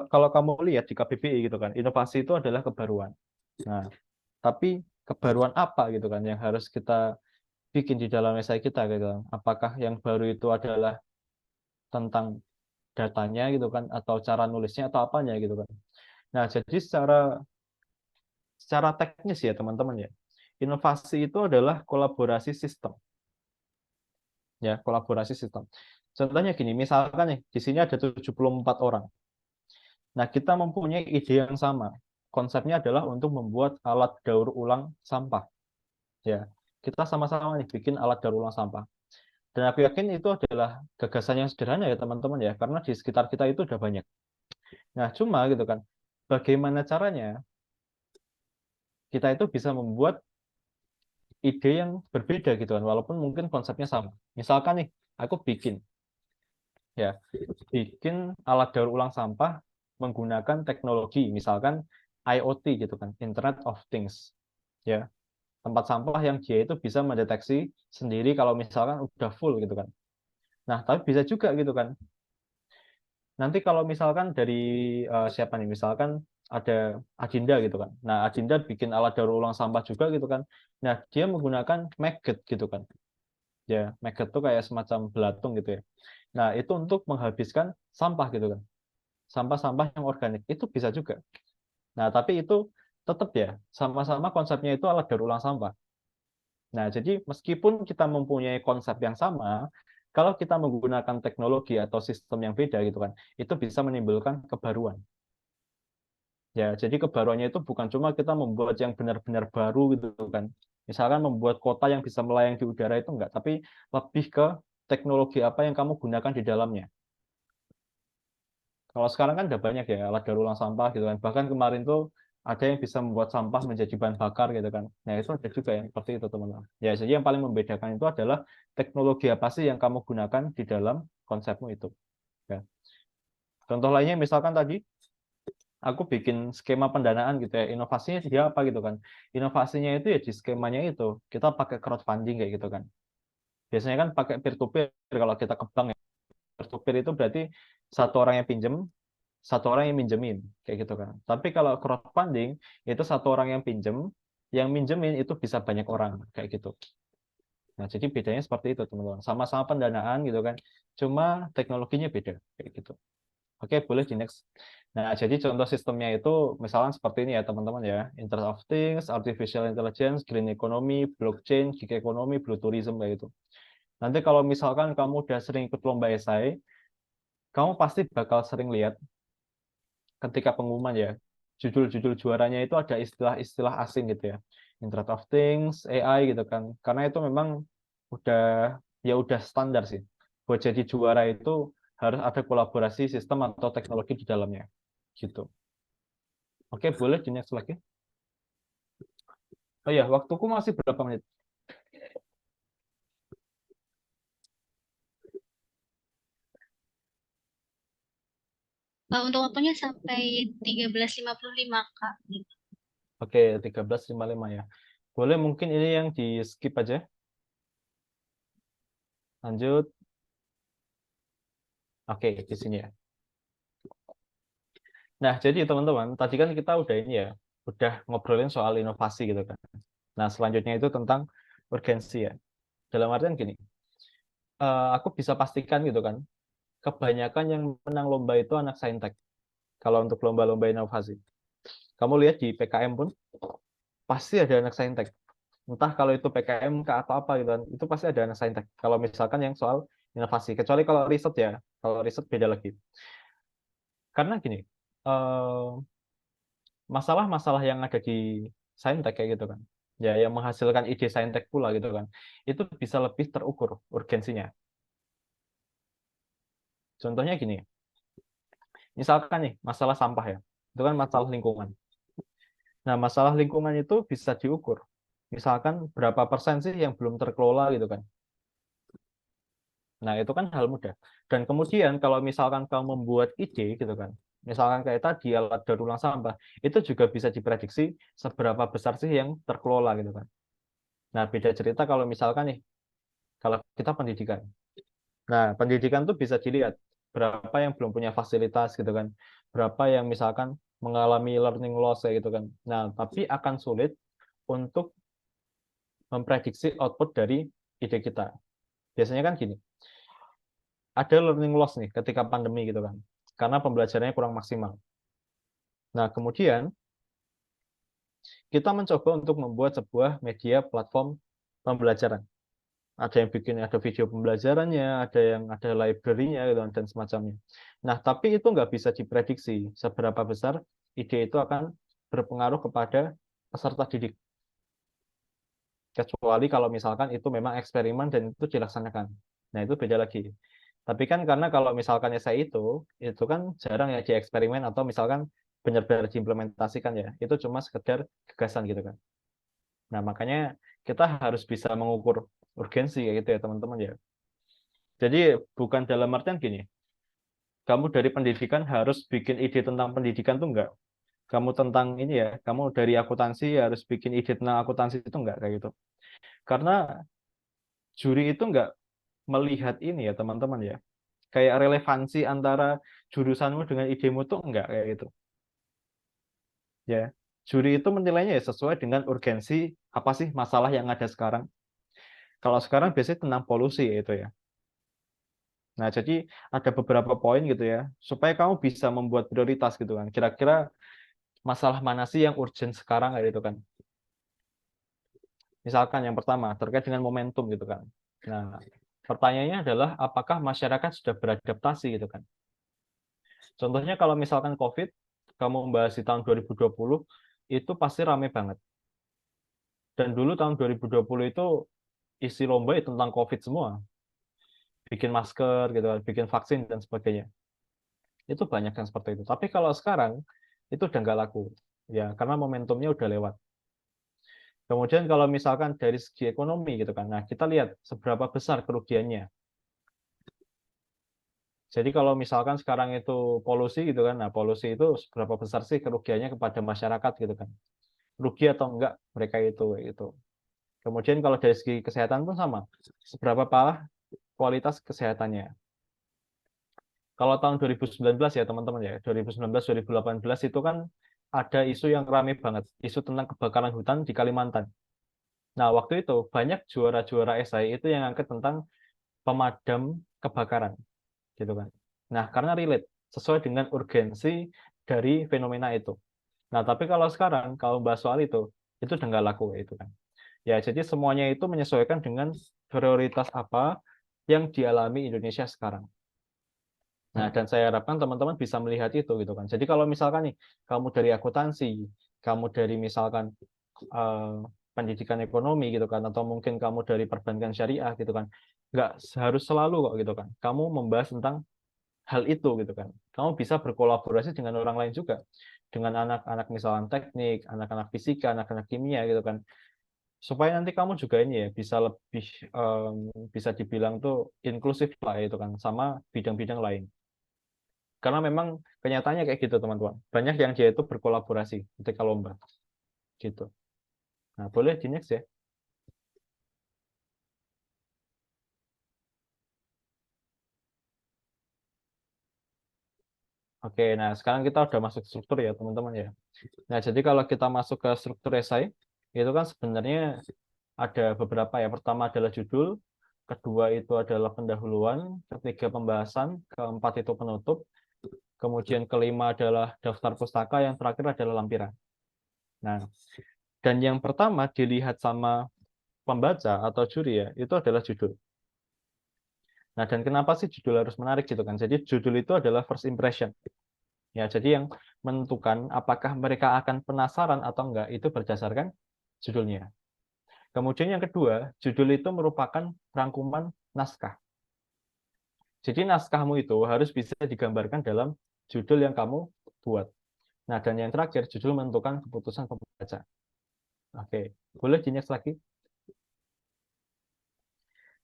Kalau kamu lihat di KBBI gitu kan, inovasi itu adalah kebaruan. Nah, tapi kebaruan apa gitu kan yang harus kita bikin di dalam esai kita gitu kan. Apakah yang baru itu adalah tentang datanya gitu kan atau cara nulisnya atau apanya gitu kan. Nah, jadi secara teknis ya teman-teman ya. Inovasi itu adalah kolaborasi sistem. Ya, kolaborasi sistem. Contohnya gini, misalkan nih di sini ada 74 orang. Nah, kita mempunyai ide yang sama. Konsepnya adalah untuk membuat alat daur ulang sampah. Ya, kita sama-sama nih bikin alat daur ulang sampah. Dan aku yakin itu adalah gagasan yang sederhana ya teman-teman ya, karena di sekitar kita itu udah banyak. Nah, cuma gitu kan, bagaimana caranya kita itu bisa membuat ide yang berbeda gitu kan, walaupun mungkin konsepnya sama. Misalkan nih, aku ya, bikin alat daur ulang sampah menggunakan teknologi, misalkan IoT gitu kan, Internet of Things. Ya, tempat sampah yang dia itu bisa mendeteksi sendiri kalau misalkan udah full gitu kan. Nah, tapi bisa juga gitu kan. Nanti kalau misalkan dari siapa nih, misalkan ada Adinda gitu kan. Nah, Adinda bikin alat daur ulang sampah juga gitu kan. Nah, dia menggunakan maggot gitu kan. Ya, maggot tuh kayak semacam belatung gitu ya. Nah, itu untuk menghabiskan sampah gitu kan. Sampah-sampah yang organik itu bisa juga. Nah, tapi itu tetap ya, sama-sama konsepnya itu alat daur ulang sampah. Nah, jadi meskipun kita mempunyai konsep yang sama, kalau kita menggunakan teknologi atau sistem yang beda gitu kan, itu bisa menimbulkan kebaruan. Ya, jadi kebaruannya itu bukan cuma kita membuat yang benar-benar baru gitu kan. Misalkan membuat kota yang bisa melayang di udara itu enggak, tapi lebih ke teknologi apa yang kamu gunakan di dalamnya. Kalau sekarang kan udah banyak ya alat daur ulang sampah gitu kan. Bahkan kemarin tuh ada yang bisa membuat sampah menjadi bahan bakar gitu kan. Nah, itu ada juga yang seperti itu, teman-teman. Ya, jadi yang paling membedakan itu adalah teknologi apa sih yang kamu gunakan di dalam konsepmu itu. Ya. Contoh lainnya misalkan tadi aku bikin skema pendanaan gitu ya. Inovasinya dia apa gitu kan. Inovasinya itu ya di skemanya itu kita pakai crowdfunding kayak gitu kan. Biasanya kan pakai peer to peer kalau kita ke bank ya. Peer to peer itu berarti satu orang yang pinjem, satu orang yang minjemin kayak gitu kan. Tapi kalau crowdfunding itu satu orang yang pinjem, yang minjemin itu bisa banyak orang kayak gitu. Nah, jadi bedanya seperti itu, teman-teman. Sama-sama pendanaan gitu kan. Cuma teknologinya beda kayak gitu. Oke, boleh di next. Nah, jadi contoh sistemnya itu misalnya seperti ini ya, teman-teman ya. Internet of Things, Artificial Intelligence, Green Economy, Blockchain, Gig Economy, Blue Tourism kayak gitu. Nanti kalau misalkan kamu udah sering ikut lomba esai, kamu pasti bakal sering lihat ketika pengumuman ya, judul-judul juaranya itu ada istilah-istilah asing gitu ya. Internet of Things, AI gitu kan. Karena itu memang udah udah standar sih. Buat jadi juara itu harus ada kolaborasi sistem atau teknologi di dalamnya. Gitu. Oke, boleh di next lagi. Oh ya, waktuku masih berapa menit? Untuk waktunya sampai 13.55, Kak. Oke, 13.55 ya. Boleh mungkin ini yang di skip aja. Lanjut. Oke, di sini ya. Nah, jadi teman-teman, tadi kan kita udah ini ya, udah ngobrolin soal inovasi gitu kan. Nah, selanjutnya itu tentang urgensi ya. Dalam artian gini, aku bisa pastikan gitu kan, kebanyakan yang menang lomba itu anak saintek. Kalau untuk lomba-lomba inovasi. Kamu lihat di PKM pun, pasti ada anak saintek. Entah kalau itu PKM ke atau apa gitu kan, itu pasti ada anak saintek. Kalau misalkan yang soal inovasi. Kecuali kalau riset ya, kalau riset beda lagi. Karena gini, eh, masalah-masalah yang ada di saintek kayak gitu kan, ya yang menghasilkan ide saintek pula gitu kan, itu bisa lebih terukur urgensinya. Contohnya gini, misalkan nih masalah sampah ya, itu kan masalah lingkungan. Nah, masalah lingkungan itu bisa diukur. Misalkan berapa persen sih yang belum terkelola gitu kan. Nah, itu kan hal mudah. Dan kemudian kalau misalkan kamu membuat ide gitu kan, misalkan kayak tadi alat daur ulang sampah, itu juga bisa diprediksi seberapa besar sih yang terkelola gitu kan. Nah, beda cerita kalau misalkan nih, kalau kita pendidikan. Nah, pendidikan tuh bisa dilihat berapa yang belum punya fasilitas gitu kan. Berapa yang misalkan mengalami learning loss kayak gitu kan. Nah, tapi akan sulit untuk memprediksi output dari ide kita. Biasanya kan gini, ada learning loss nih ketika pandemi gitu kan. Karena pembelajarannya kurang maksimal. Nah, kemudian kita mencoba untuk membuat sebuah media platform pembelajaran. Ada yang bikin ada video pembelajarannya, ada yang ada library-nya gitu, dan semacamnya. Nah, tapi itu nggak bisa diprediksi seberapa besar ide itu akan berpengaruh kepada peserta didik. Kecuali kalau misalkan itu memang eksperimen dan itu dilaksanakan. Nah, itu beda lagi. Tapi kan karena kalau misalkan esai itu kan jarang ya dieksperimen atau misalkan benar-benar diimplementasikan ya. Itu cuma sekedar gagasan gitu kan. Nah, makanya kita harus bisa mengukur urgensi kayak gitu ya, teman-teman ya. Jadi bukan dalam artian gini, kamu dari pendidikan harus bikin ide tentang pendidikan tuh enggak. Kamu tentang ini ya, kamu dari akuntansi harus bikin ide tentang akuntansi itu enggak kayak gitu. Karena juri itu enggak melihat ini ya, teman-teman ya. Kayak relevansi antara jurusanmu dengan idemu tuh enggak kayak gitu. Ya. Juri itu menilainya ya sesuai dengan urgensi apa sih masalah yang ada sekarang. Kalau sekarang biasanya tentang polusi ya itu ya. Nah, jadi ada beberapa poin gitu ya, supaya kamu bisa membuat prioritas gitu kan. Kira-kira masalah mana sih yang urgent sekarang kayak gitu kan. Misalkan yang pertama terkait dengan momentum gitu kan. Nah, pertanyaannya adalah apakah masyarakat sudah beradaptasi gitu kan. Contohnya kalau misalkan COVID, kamu membahas di tahun 2020, itu pasti rame banget. Dan dulu tahun 2020 itu isi lomba itu tentang COVID semua. Bikin masker gitu kan, bikin vaksin dan sebagainya. Itu banyak yang seperti itu. Tapi kalau sekarang, itu udah nggak laku. Ya, karena momentumnya udah lewat. Kemudian kalau misalkan dari segi ekonomi gitu kan, nah kita lihat seberapa besar kerugiannya. Jadi kalau misalkan sekarang itu polusi gitu kan, nah polusi itu seberapa besar sih kerugiannya kepada masyarakat gitu kan. Rugi atau enggak mereka itu gitu. Kemudian kalau dari segi kesehatan pun sama. Seberapa parah kualitas kesehatannya. Kalau tahun 2019 ya teman-teman ya, 2019 2018 itu kan ada isu yang ramai banget, isu tentang kebakaran hutan di Kalimantan. Nah, waktu itu banyak juara-juara esai itu yang angkat tentang pemadam kebakaran gitu kan. Nah, karena relate sesuai dengan urgensi dari fenomena itu. Nah, tapi kalau sekarang kalau bahas soal itu udah nggak laku itu kan. Ya, jadi semuanya itu menyesuaikan dengan prioritas apa yang dialami Indonesia sekarang. Nah, dan saya harapkan teman-teman bisa melihat itu gitu kan. Jadi kalau misalkan nih kamu dari akuntansi, kamu dari misalkan eh, pendidikan ekonomi gitu kan, atau mungkin kamu dari perbankan syariah gitu kan, nggak harus selalu kok gitu kan. Kamu membahas tentang hal itu gitu kan. Kamu bisa berkolaborasi dengan orang lain juga, dengan anak-anak misalkan teknik, anak-anak fisika, anak-anak kimia gitu kan, supaya nanti kamu juga ini ya bisa lebih bisa dibilang tuh inklusif lah itu kan, sama bidang-bidang lain. Karena memang kenyataannya kayak gitu teman-teman. Banyak yang dia itu berkolaborasi ketika lomba gitu. Nah, boleh di next ya. Oke, nah sekarang kita udah masuk struktur ya teman-teman ya. Nah, jadi kalau kita masuk ke struktur esai, itu kan sebenarnya ada beberapa ya. Pertama adalah judul, kedua itu adalah pendahuluan, ketiga pembahasan, keempat itu penutup, kemudian kelima adalah daftar pustaka, yang terakhir adalah lampiran. Nah, dan yang pertama dilihat sama pembaca atau juri ya, itu adalah judul. Nah, dan kenapa sih judul harus menarik gitu kan? Jadi judul itu adalah first impression. Ya, jadi yang menentukan apakah mereka akan penasaran atau enggak itu berdasarkan judulnya. Kemudian yang kedua, judul itu merupakan rangkuman naskah. Jadi naskahmu itu harus bisa digambarkan dalam judul yang kamu buat. Nah, dan yang terakhir, judul menentukan keputusan pembaca. Oke, boleh di next lagi.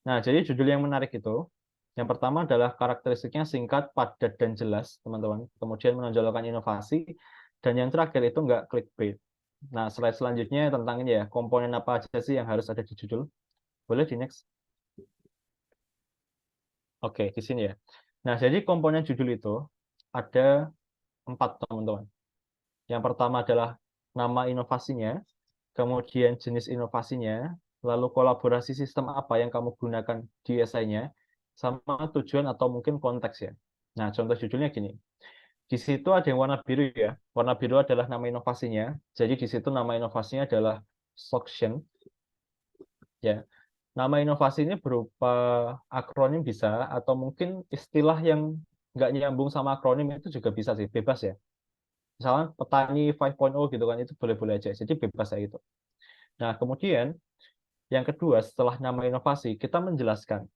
Nah, jadi judul yang menarik itu, yang pertama adalah karakteristiknya singkat, padat, dan jelas, teman-teman. Kemudian menonjolkan inovasi, dan yang terakhir itu nggak clickbait. Nah, slide selanjutnya tentang ini ya, komponen apa aja sih yang harus ada di judul. Boleh di next. Oke, di sini ya. Nah, jadi komponen judul itu ada 4, teman-teman. Yang pertama adalah nama inovasinya, kemudian jenis inovasinya, lalu kolaborasi sistem apa yang kamu gunakan di esainya, sama tujuan atau mungkin konteks ya. Nah, contoh judulnya gini. Di situ ada yang warna biru ya. Warna biru adalah nama inovasinya. Jadi di situ nama inovasinya adalah Soction. Ya. Nama inovasi ini berupa akronim bisa, atau mungkin istilah yang nggak nyambung sama akronim itu juga bisa sih, bebas ya. Misalnya petani 5.0 gitu kan, itu boleh-boleh aja. Jadi bebas ya itu. Nah, kemudian yang kedua, setelah nama inovasi, kita menjelaskan.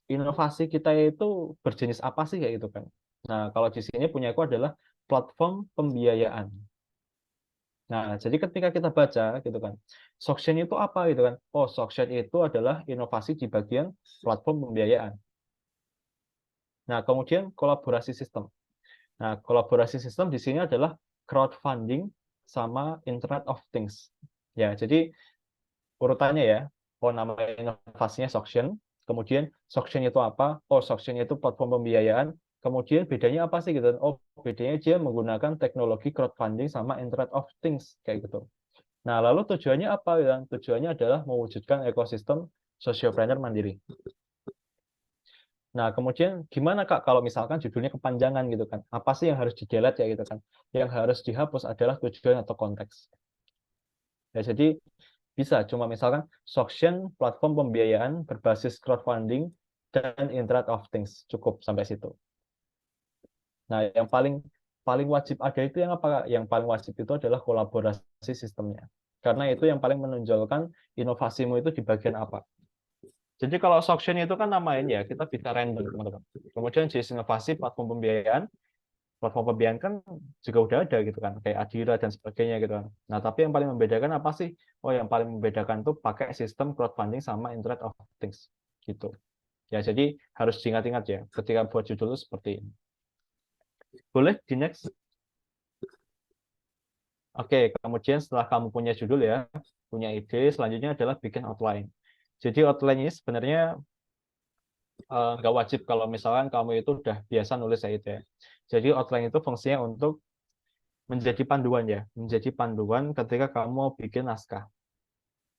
inovasi kita itu berjenis apa sih kayak gitu kan. Nah, kalau di sini punya aku adalah platform pembiayaan. Nah, jadi ketika kita baca gitu kan, Soksen itu apa gitu kan? Oh, Soksen itu adalah inovasi di bagian platform pembiayaan. Nah, kemudian kolaborasi sistem. Nah, kolaborasi sistem di sini adalah crowdfunding sama Internet of Things. Ya, jadi urutannya ya. Oh, nama inovasinya Soksen. Kemudian Soksen itu apa? Oh, Soksen itu platform pembiayaan. Kemudian bedanya apa sih gitu? Oh, bedanya dia menggunakan teknologi crowdfunding sama Internet of Things kayak gitu. Nah, lalu tujuannya apa ya? Tujuannya adalah mewujudkan ekosistem sociopreneur mandiri. Nah, kemudian gimana Kak kalau misalkan judulnya kepanjangan gitu kan? Apa sih yang harus di-delete ya gitu kan? Yang harus dihapus adalah tujuan atau konteks. Ya, jadi bisa cuma misalkan Soksen platform pembiayaan berbasis crowdfunding dan Internet of Things. Cukup sampai situ. Nah, yang paling paling wajib ada itu yang apa Kak? Yang paling wajib itu adalah kolaborasi sistemnya. Karena itu yang paling menonjolkan inovasimu itu di bagian apa. Jadi kalau Soksen itu kan namanya ya, kita bisa random teman-teman. Kemudian jenis inovasi platform pembiayaan kan juga udah ada gitu kan, kayak Adira dan sebagainya gitu kan. Nah, tapi yang paling membedakan apa sih? Oh, yang paling membedakan tuh pakai sistem crowdfunding sama Internet of Things gitu. Ya, jadi harus diingat-ingat ya, ketika buat judul itu seperti ini. Boleh di next? Oke, kemudian setelah kamu punya judul ya, punya ide, selanjutnya adalah bikin outline. Jadi outline ini sebenarnya nggak wajib kalau misalkan kamu itu udah biasa nulis ya itu ya. Jadi outline itu fungsinya untuk menjadi panduan ya, menjadi panduan ketika kamu mau bikin naskah.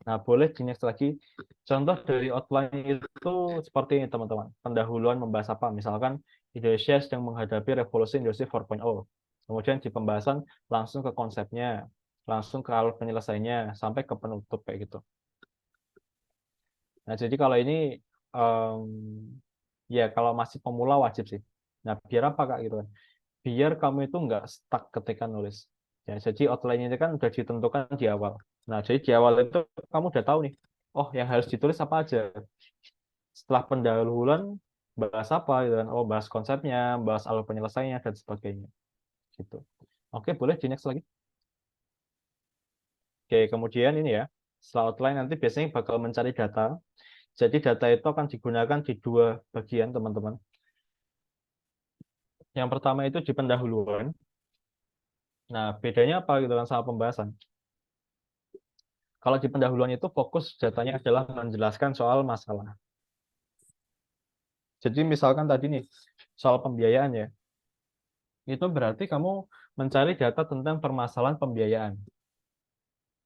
Nah, boleh di next lagi. Contoh dari outline itu seperti ini teman-teman. Pendahuluan membahas apa? Misalkan Indonesia sedang menghadapi revolusi industri 4.0. Kemudian di pembahasan langsung ke konsepnya, langsung ke alur penyelesaiannya, sampai ke penutup kayak gitu. Nah, jadi kalau ini um, ya kalau masih pemula wajib sih. Nah, biar apa Kak gitu kan? Biar kamu itu nggak stuck ketika nulis. Ya, jadi outline-nya itu kan udah ditentukan di awal. Nah, jadi di awal itu kamu udah tahu nih, oh yang harus ditulis apa aja. Setelah pendahuluan bahas apa gitu kan? Oh, bahas konsepnya, bahas alur penyelesaiannya dan sebagainya. Gitu. Oke, boleh di next lagi. Oke, kemudian ini ya. Setelah outline nanti biasanya bakal mencari data. Jadi data itu akan digunakan di dua bagian, teman-teman. Yang pertama itu di pendahuluan. Nah, bedanya apa gitu kan sama pembahasan? Kalau di pendahuluan itu fokus datanya adalah menjelaskan soal masalah. Jadi misalkan tadi nih, soal pembiayaan ya, itu berarti kamu mencari data tentang permasalahan pembiayaan.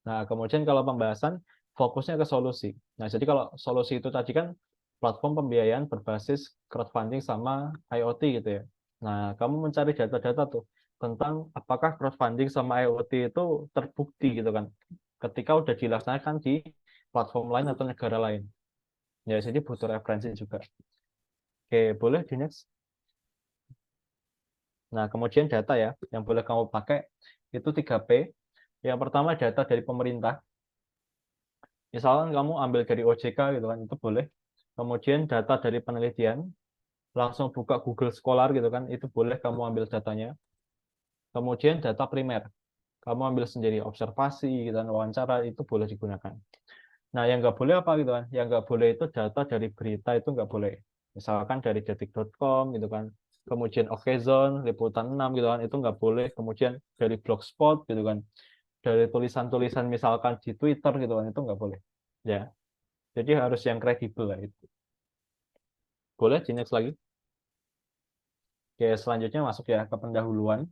Nah, kemudian kalau pembahasan, fokusnya ke solusi. Nah, jadi kalau solusi itu tadi kan platform pembiayaan berbasis crowdfunding sama IoT gitu ya. Nah, kamu mencari data-data tuh tentang apakah crowdfunding sama IoT itu terbukti gitu kan, ketika udah dilaksanakan di platform lain atau negara lain. Ya, jadi butuh referensi juga. Oke, boleh di next. Nah, kemudian data ya, yang boleh kamu pakai itu 3P. Yang pertama data dari pemerintah. Misalkan kamu ambil dari OJK gitu kan, itu boleh. Kemudian data dari penelitian, langsung buka Google Scholar gitu kan, itu boleh kamu ambil datanya. Kemudian data primer, kamu ambil sendiri observasi dan wawancara itu boleh digunakan. Nah, yang nggak boleh apa gitu kan? Yang nggak boleh itu data dari berita itu nggak boleh. Misalkan dari detik.com gitu kan. Kemudian Okezone, Liputan 6 gitu kan, itu nggak boleh. Kemudian dari Blogspot gitu kan. Dari tulisan-tulisan misalkan di Twitter gitu kan, itu nggak boleh. Ya, jadi harus yang kredibel lah itu. Boleh di next lagi. Oke, selanjutnya masuk ya ke pendahuluan.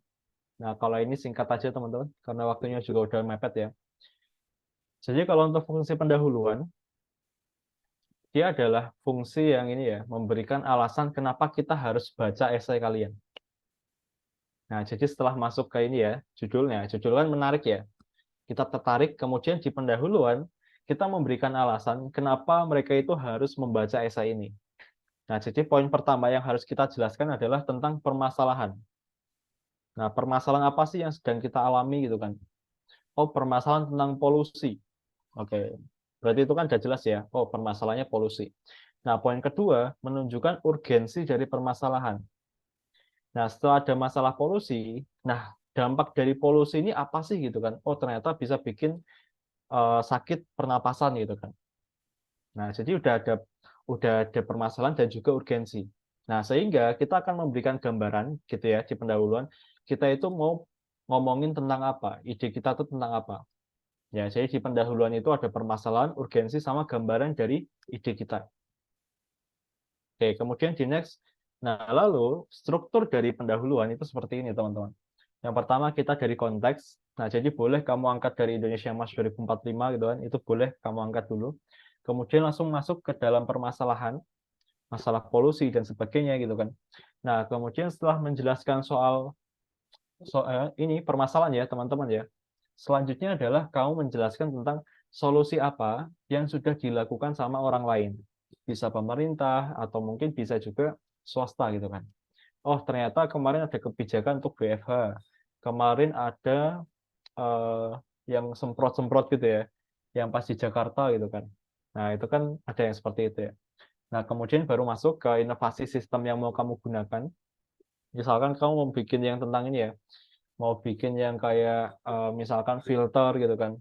Nah, kalau ini singkat aja teman-teman, karena waktunya juga udah mepet ya. Jadi kalau untuk fungsi pendahuluan, dia adalah fungsi yang ini ya, memberikan alasan kenapa kita harus baca esai kalian. Nah, jadi setelah masuk ke ini ya, judul kan menarik ya. Kita tertarik, kemudian di pendahuluan, kita memberikan alasan kenapa mereka itu harus membaca esai ini. Nah, jadi poin pertama yang harus kita jelaskan adalah tentang permasalahan. Nah, permasalahan apa sih yang sedang kita alami gitu kan? Oh, permasalahan tentang polusi. Oke, berarti itu kan sudah jelas ya. Oh, permasalahannya polusi. Nah, poin kedua, menunjukkan urgensi dari permasalahan. Nah, setelah ada masalah polusi, nah dampak dari polusi ini apa sih gitu kan? Oh, ternyata bisa bikin sakit pernapasan gitu kan. Nah, jadi udah ada permasalahan dan juga urgensi. Nah, sehingga kita akan memberikan gambaran gitu ya di pendahuluan, kita itu mau ngomongin tentang apa, ide kita itu tentang apa. Ya, jadi di pendahuluan itu ada permasalahan, urgensi sama gambaran dari ide kita. Oke, kemudian di next. Nah, lalu struktur dari pendahuluan itu seperti ini, teman-teman. Yang pertama kita dari konteks. Nah, jadi boleh kamu angkat dari Indonesia Mas 2045 gitu kan, itu boleh kamu angkat dulu. Kemudian langsung masuk ke dalam permasalahan, masalah polusi dan sebagainya gitu kan. Nah, kemudian setelah menjelaskan soal ini permasalahan ya, teman-teman ya. Selanjutnya adalah kamu menjelaskan tentang solusi apa yang sudah dilakukan sama orang lain. Bisa pemerintah atau mungkin bisa juga swasta gitu kan. Oh, ternyata kemarin ada kebijakan untuk BFH. Kemarin ada eh, yang semprot-semprot gitu ya, yang pas di Jakarta gitu kan. Nah, itu kan ada yang seperti itu ya. Nah, kemudian baru masuk ke inovasi sistem yang mau kamu gunakan. Misalkan kamu mau bikin yang tentang ini ya, mau bikin yang kayak misalkan filter gitu kan.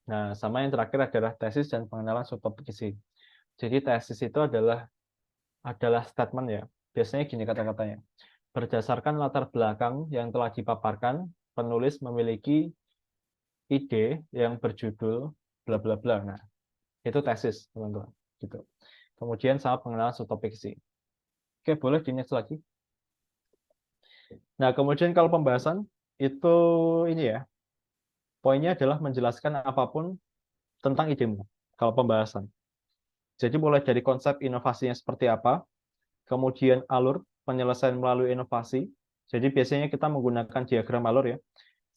Nah, sama yang terakhir adalah tesis dan pengenalan subtopik isi. Jadi tesis itu adalah statement ya. Biasanya gini kata-katanya. Berdasarkan latar belakang yang telah dipaparkan, penulis memiliki ide yang berjudul bla bla bla. Nah, itu tesis, teman-teman. Gitu. Kemudian sama pengenalan subtopik isi. Oke, boleh di next lagi. Nah, kemudian kalau pembahasan itu ini ya, poinnya adalah menjelaskan apapun tentang idemu. Kalau pembahasan. Jadi mulai dari konsep inovasinya seperti apa, kemudian alur penyelesaian melalui inovasi. Jadi biasanya kita menggunakan diagram alur ya.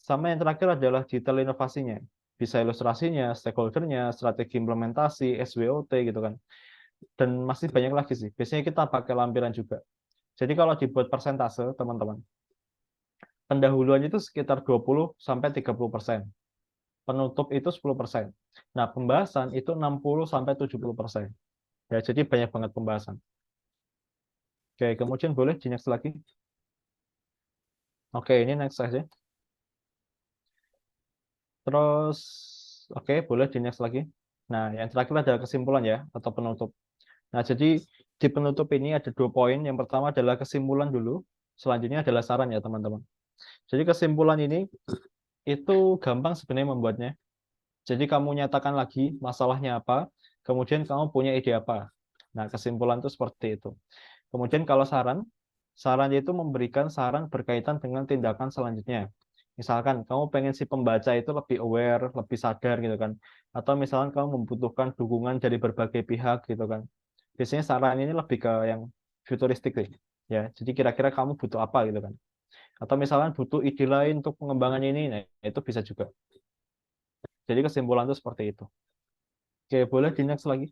Sama yang terakhir adalah detail inovasinya. Bisa ilustrasinya, stakeholder-nya, strategi implementasi, SWOT gitu kan. Dan masih banyak lagi sih. Biasanya kita pakai lampiran juga. Jadi kalau dibuat persentase, teman-teman, pendahuluan itu sekitar 20 sampai 30%. Penutup itu 10%. Nah, pembahasan itu 60 sampai 70%. Ya, jadi banyak banget pembahasan. Oke, kemudian boleh di next lagi. Oke, ini next saja. Terus, oke, boleh di next lagi. Nah, yang terakhir adalah kesimpulan ya, atau penutup. Nah, jadi di penutup ini ada 2 poin. Yang pertama adalah kesimpulan dulu. Selanjutnya adalah saran ya, teman-teman. Jadi kesimpulan ini itu gampang sebenarnya membuatnya. Jadi kamu nyatakan lagi masalahnya apa, kemudian kamu punya ide apa. Nah, kesimpulan itu seperti itu. Kemudian kalau saran itu memberikan saran berkaitan dengan tindakan selanjutnya. Misalkan kamu pengen si pembaca itu lebih aware, lebih sadar gitu kan. Atau misalkan kamu membutuhkan dukungan dari berbagai pihak gitu kan. Biasanya saran ini lebih ke yang futuristik sih. Ya, jadi kira-kira kamu butuh apa gitu kan. Atau misalkan butuh ide lain untuk pengembangan ini, nah itu bisa juga. Jadi kesimpulan itu seperti itu. Oke, boleh di next lagi.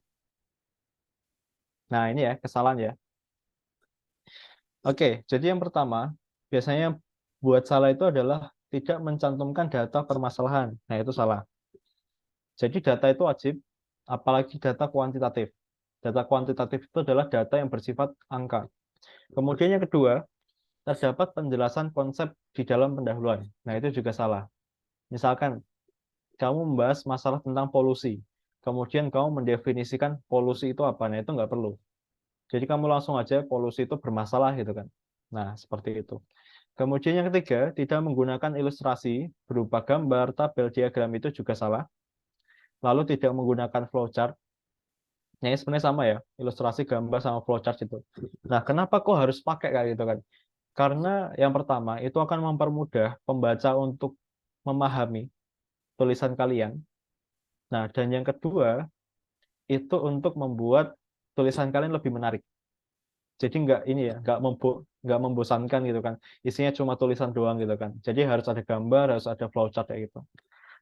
Nah, ini ya, kesalahan ya. Oke, jadi yang pertama, biasanya buat salah itu adalah tidak mencantumkan data permasalahan. Nah, itu salah. Jadi data itu wajib, apalagi data kuantitatif. Data kuantitatif itu adalah data yang bersifat angka. Kemudian yang kedua, terdapat penjelasan konsep di dalam pendahuluan. Nah, itu juga salah. Misalkan, kamu membahas masalah tentang polusi. Kemudian kamu mendefinisikan polusi itu apa. Nah, itu nggak perlu. Jadi kamu langsung aja polusi itu bermasalah gitu kan. Nah, seperti itu. Kemudian yang ketiga, tidak menggunakan ilustrasi berupa gambar, tabel, diagram itu juga salah. Lalu tidak menggunakan flowchart. Nah, ini sebenarnya sama ya, ilustrasi gambar sama flowchart itu. Nah, kenapa kok harus pakai kayak gitu kan? Karena yang pertama, itu akan mempermudah pembaca untuk memahami tulisan kalian. Nah, dan yang kedua, itu untuk membuat tulisan kalian lebih menarik. Jadi nggak ini ya, nggak membosankan gitu kan. Isinya cuma tulisan doang gitu kan. Jadi harus ada gambar, harus ada flowchart kayak gitu.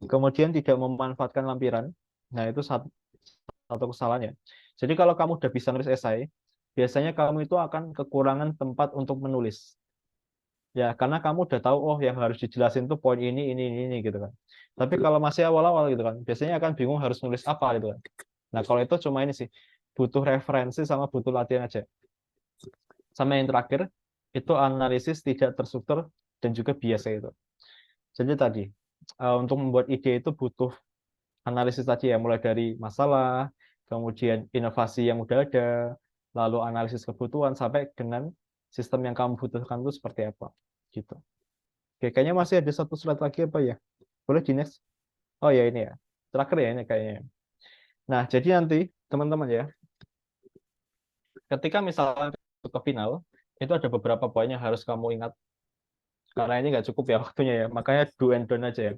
Kemudian tidak memanfaatkan lampiran. Nah, itu satu kesalahannya. Jadi kalau kamu udah bisa nulis esai, biasanya kamu itu akan kekurangan tempat untuk menulis. Ya, karena kamu udah tahu, oh yang harus dijelasin tuh poin ini gitu kan. Tapi kalau masih awal-awal gitu kan, biasanya akan bingung harus nulis apa gitu kan. Nah, kalau itu cuma ini sih, butuh referensi sama butuh latihan aja. Sama yang terakhir, itu analisis tidak terstruktur dan juga biasa itu. Jadi tadi, untuk membuat ide itu butuh analisis tadi ya, mulai dari masalah, kemudian inovasi yang udah ada, lalu analisis kebutuhan, sampai dengan sistem yang kamu butuhkan itu seperti apa. Gitu. Oke, kayaknya masih ada satu slide lagi apa ya? Boleh di next? Oh ya ini ya. Terakhir ya ini kayaknya. Nah, jadi nanti teman-teman ya, ketika misalnya ke final, itu ada beberapa poin yang harus kamu ingat. Karena ini nggak cukup ya waktunya ya. Makanya do and don't aja ya.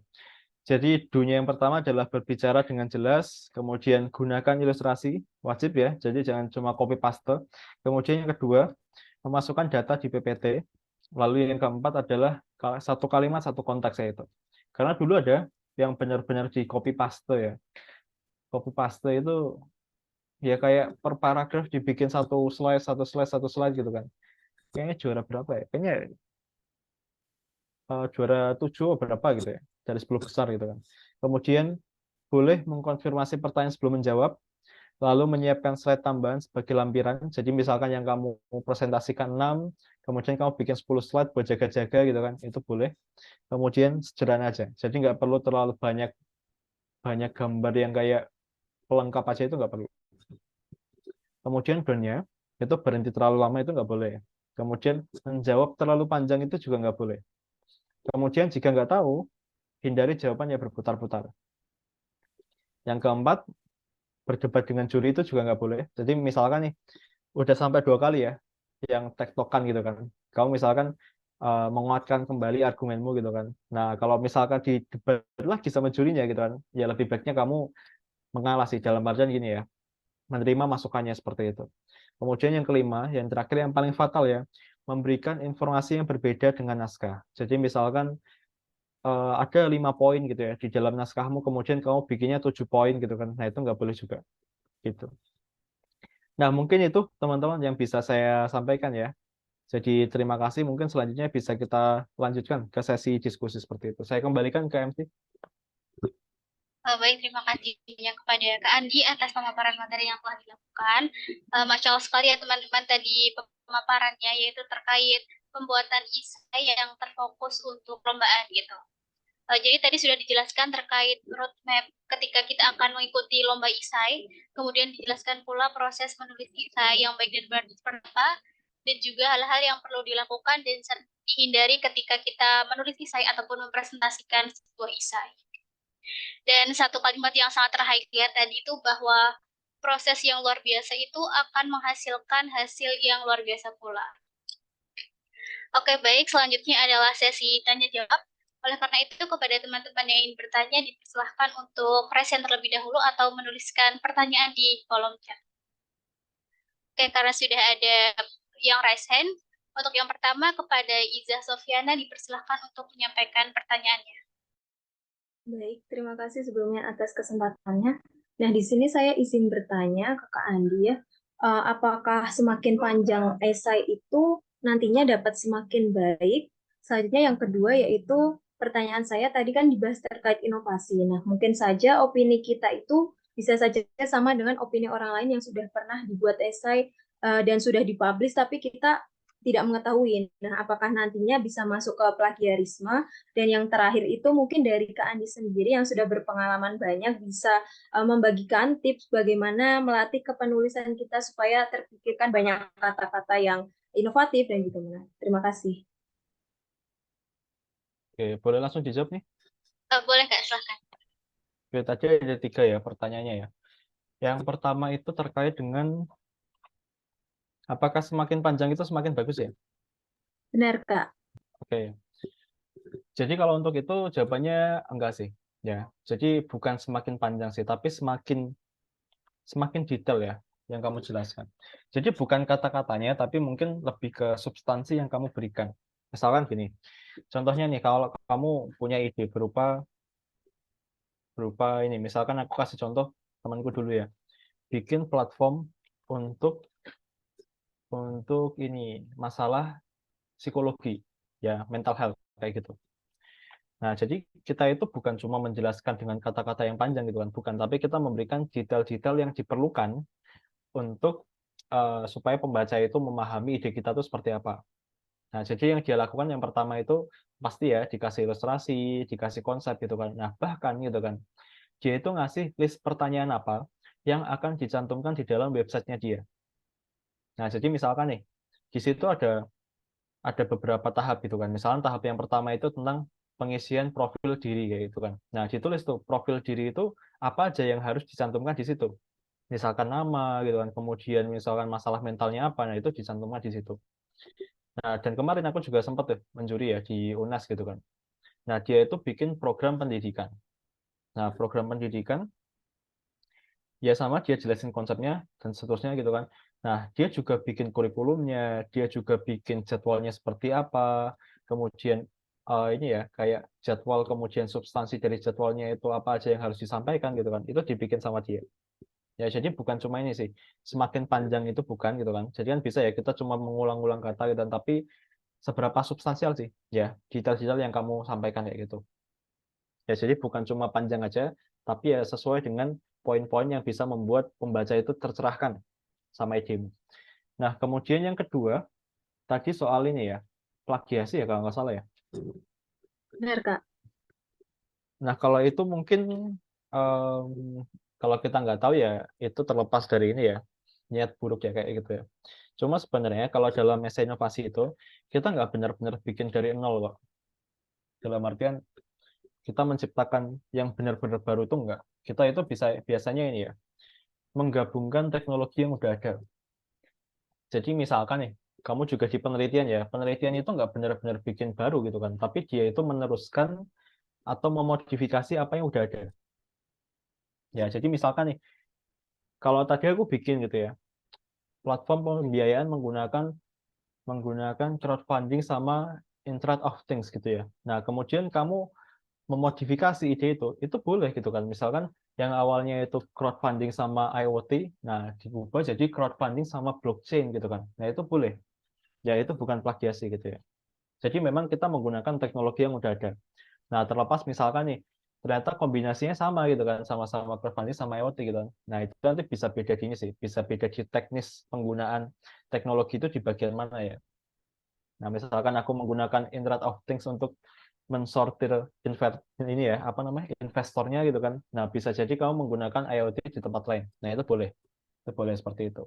Jadi do-nya yang pertama adalah berbicara dengan jelas, kemudian gunakan ilustrasi, wajib ya. Jadi jangan cuma copy paste. Kemudian yang kedua, memasukkan data di PPT. Lalu yang keempat adalah satu kalimat satu konteks ya itu. Karena dulu ada yang benar-benar di copy paste ya. Copy paste itu ya kayak per paragraf dibikin satu slide gitu kan. Kayaknya juara berapa ya? Kayaknya juara 7 berapa gitu ya. Dari 10 besar gitu kan. Kemudian boleh mengkonfirmasi pertanyaan sebelum menjawab, lalu menyiapkan slide tambahan sebagai lampiran. Jadi misalkan yang kamu presentasikan 6, kemudian kamu bikin 10 slide buat jaga-jaga gitu kan, itu boleh. Kemudian sederhana aja. Jadi nggak perlu terlalu banyak banyak gambar yang kayak pelengkap aja, itu nggak perlu. Kemudian brandnya itu berhenti terlalu lama, itu nggak boleh. Kemudian menjawab terlalu panjang itu juga nggak boleh. Kemudian jika nggak tahu, hindari jawaban yang berputar-putar. Yang keempat, berdebat dengan juri itu juga nggak boleh. Jadi misalkan nih, udah sampai 2 kali ya, yang tektokan gitu kan. Kamu misalkan menguatkan kembali argumenmu gitu kan. Nah, kalau misalkan di debat lagi sama jurinya gitu kan, ya lebih baiknya kamu mengalah sih, dalam artian gini ya, menerima masukannya seperti itu. Kemudian yang kelima, yang terakhir yang paling fatal ya, memberikan informasi yang berbeda dengan naskah. Jadi misalkan ada 5 poin gitu ya di dalam naskahmu, kemudian kamu bikinnya 7 poin gitu kan. Nah, itu nggak boleh juga gitu. Nah, mungkin itu teman-teman yang bisa saya sampaikan ya. Jadi terima kasih. Mungkin selanjutnya bisa kita lanjutkan ke sesi diskusi seperti itu. Saya kembalikan ke MC. Baik, terima kasih banyak kepada Kak Andi atas pemaparan materi yang telah dilakukan. Masya Allah sekali ya teman-teman tadi pemaparannya, yaitu terkait pembuatan isai yang terfokus untuk perlombaan gitu. Jadi tadi sudah dijelaskan terkait roadmap ketika kita akan mengikuti lomba isai, kemudian dijelaskan pula proses menulis isai yang baik dan benar seperti apa, dan juga hal-hal yang perlu dilakukan dan dihindari ketika kita menulis isai ataupun mempresentasikan sebuah isai. Dan satu kalimat yang sangat terhighlight tadi itu bahwa proses yang luar biasa itu akan menghasilkan hasil yang luar biasa pula. Oke, baik. Selanjutnya adalah sesi tanya jawab. Oleh karena itu, kepada teman-teman yang ingin bertanya, dipersilahkan untuk present terlebih dahulu atau menuliskan pertanyaan di kolom chat. Oke, karena sudah ada yang raise hand, untuk yang pertama kepada Iza Sofiana dipersilahkan untuk menyampaikan pertanyaannya. Baik, terima kasih sebelumnya atas kesempatannya. Nah, di sini saya izin bertanya ke Kak Andi ya, apakah semakin panjang esai itu nantinya dapat semakin baik? Selanjutnya yang kedua yaitu pertanyaan saya tadi kan dibahas terkait inovasi. Nah, mungkin saja opini kita itu bisa saja sama dengan opini orang lain yang sudah pernah dibuat esai dan sudah dipublish, tapi kita tidak mengetahui. Nah, apakah nantinya bisa masuk ke plagiarisme? Dan yang terakhir itu mungkin dari Kak Andi sendiri yang sudah berpengalaman banyak bisa membagikan tips bagaimana melatih kepenulisan kita supaya terpikirkan banyak kata-kata yang inovatif dan gitu. Terima kasih. Oke, boleh langsung dijawab nih. Boleh Kak, silahkan. Oke, tadi ada 3 ya pertanyaannya ya. Yang pertama itu terkait dengan apakah semakin panjang itu semakin bagus ya? Benar, Kak. Oke. Jadi kalau untuk itu jawabannya enggak sih. Ya. Jadi bukan semakin panjang sih, tapi semakin detail ya yang kamu jelaskan. Jadi bukan kata-katanya, tapi mungkin lebih ke substansi yang kamu berikan. Misalkan gini, contohnya nih, kalau kamu punya ide berupa ini, misalkan aku kasih contoh temanku dulu ya, bikin platform untuk ini masalah psikologi, ya mental health kayak gitu. Nah, jadi kita itu bukan cuma menjelaskan dengan kata-kata yang panjang gitu kan, bukan, tapi kita memberikan detail-detail yang diperlukan untuk supaya pembaca itu memahami ide kita itu seperti apa. Nah, jadi yang dia lakukan yang pertama itu pasti ya dikasih ilustrasi, dikasih konsep gitu kan. Nah, bahkan gitu kan, dia itu ngasih list pertanyaan apa yang akan dicantumkan di dalam websitenya dia. Nah, jadi misalkan nih, di situ ada beberapa tahap gitu kan. Misalnya tahap yang pertama itu tentang pengisian profil diri kayak gitu kan. Nah, ditulis tuh profil diri itu apa aja yang harus dicantumkan di situ. Misalkan nama gitu kan, kemudian misalkan masalah mentalnya apa, nah itu dicantumkan di situ. Nah, dan kemarin aku juga sempat tuh menjuri ya di UNAS gitu kan. Nah, dia itu bikin program pendidikan. Nah, program pendidikan ya sama dia jelasin konsepnya dan seterusnya gitu kan. Nah, dia juga bikin kurikulumnya, dia juga bikin jadwalnya seperti apa, kemudian ini ya kayak jadwal kemudian substansi dari jadwalnya itu apa aja yang harus disampaikan gitu kan. Itu dibikin sama dia. Ya, jadi bukan cuma ini sih. Semakin panjang itu bukan gitu kan. Jadi kan bisa ya kita cuma mengulang-ulang kata gitu kan, tapi seberapa substansial sih ya detail-detail yang kamu sampaikan kayak gitu. Ya, jadi bukan cuma panjang aja, tapi ya sesuai dengan poin-poin yang bisa membuat pembaca itu tercerahkan sama idemu. Nah, kemudian yang kedua, tadi soal ini ya, plagiasi ya kalau nggak salah ya. Benar, Kak. Nah, kalau itu mungkin em, kalau kita nggak tahu ya, itu terlepas dari ini ya, niat buruk ya kayak gitu ya. Cuma sebenarnya kalau dalam essay inovasi itu, kita nggak benar-benar bikin dari nol kok. Dalam artian kita menciptakan yang benar-benar baru itu enggak. Kita itu bisa biasanya ini ya, menggabungkan teknologi yang udah ada. Jadi misalkan nih, kamu juga di penelitian ya, penelitian itu nggak benar-benar bikin baru gitu kan, tapi dia itu meneruskan atau memodifikasi apa yang udah ada. Ya, jadi misalkan nih, kalau tadi aku bikin gitu ya, platform pembiayaan menggunakan menggunakan crowdfunding sama Internet of Things gitu ya. Nah, kemudian kamu memodifikasi ide itu boleh gitu kan. Misalkan yang awalnya itu crowdfunding sama IoT, nah diubah jadi crowdfunding sama blockchain gitu kan. Nah, itu boleh. Ya, itu bukan plagiasi gitu ya. Jadi memang kita menggunakan teknologi yang udah ada. Nah, terlepas misalkan nih, ternyata kombinasinya sama gitu kan, sama-sama crowdfunding sama IoT gitu kan. Nah, itu nanti bisa beda gini sih, bisa beda di teknis penggunaan teknologi itu di bagian mana ya. Nah, misalkan aku menggunakan Internet of Things untuk mensortir ini ya, apa namanya, investornya gitu kan. Nah, bisa jadi kamu menggunakan IoT di tempat lain. Nah, itu boleh. Itu boleh seperti itu.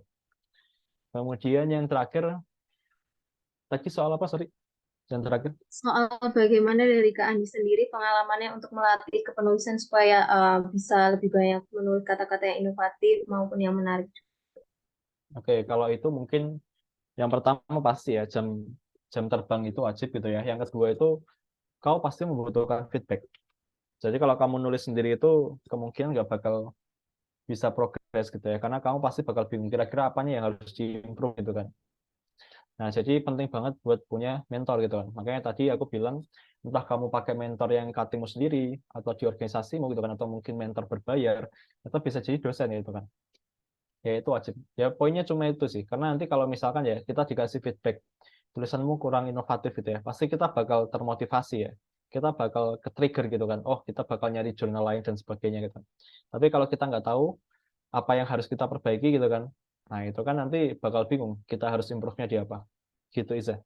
Kemudian yang terakhir, tadi soal apa, sorry? Yang terakhir. Soal bagaimana dari Kak Andi sendiri pengalamannya untuk melatih kepenulisan supaya bisa lebih banyak menulis kata-kata yang inovatif maupun yang menarik. Oke, kalau itu mungkin yang pertama pasti ya jam jam terbang itu wajib gitu ya. Yang kedua itu kau pasti membutuhkan feedback. Jadi kalau kamu nulis sendiri itu kemungkinan nggak bakal bisa progres gitu ya, karena kamu pasti bakal bingung kira-kira apa nih yang harus diimprove gitu kan. Nah, jadi penting banget buat punya mentor gitu kan. Makanya tadi aku bilang entah kamu pakai mentor yang cuttingmu sendiri atau di organisasimu gitu kan, atau mungkin mentor berbayar, atau bisa jadi dosen gitu kan. Ya itu wajib. Ya poinnya cuma itu sih. Karena nanti kalau misalkan ya kita dikasih feedback tulisanmu kurang inovatif gitu ya, pasti kita bakal termotivasi ya. Kita bakal ke-trigger gitu kan. Oh, kita bakal nyari jurnal lain dan sebagainya gitu. Tapi kalau kita nggak tahu apa yang harus kita perbaiki gitu kan. Nah, itu kan nanti bakal bingung kita harus improve-nya di apa. Gitu Iza.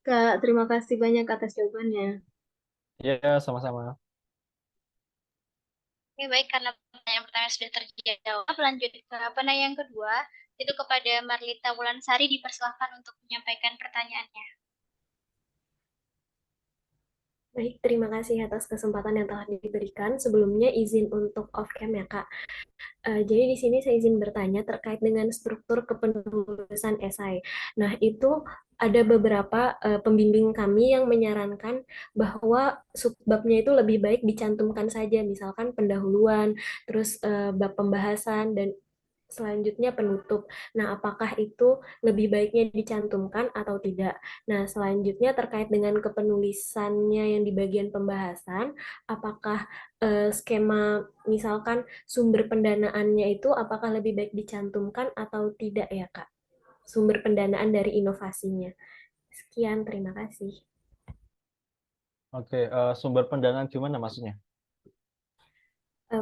Kak, terima kasih banyak atas jawabannya. Ya, sama-sama. Oke, baik, karena pertanyaan pertama sudah terjawab, lanjut ke penanya yang kedua, itu kepada Marlita Wulansari, dipersilahkan untuk menyampaikan pertanyaannya. Baik, terima kasih atas kesempatan yang telah diberikan. Sebelumnya izin untuk off cam ya, Kak. Jadi di sini saya izin bertanya terkait dengan struktur kepenulisan esai. Nah, itu ada beberapa pembimbing kami yang menyarankan bahwa subbabnya itu lebih baik dicantumkan saja, misalkan pendahuluan, terus bab pembahasan, dan selanjutnya penutup. Nah, apakah itu lebih baiknya dicantumkan atau tidak? Nah, selanjutnya terkait dengan kepenulisannya yang di bagian pembahasan, apakah skema misalkan sumber pendanaannya itu apakah lebih baik dicantumkan atau tidak ya, Kak? Sumber pendanaan dari inovasinya. Sekian, terima kasih. Oke, sumber pendanaan gimana maksudnya?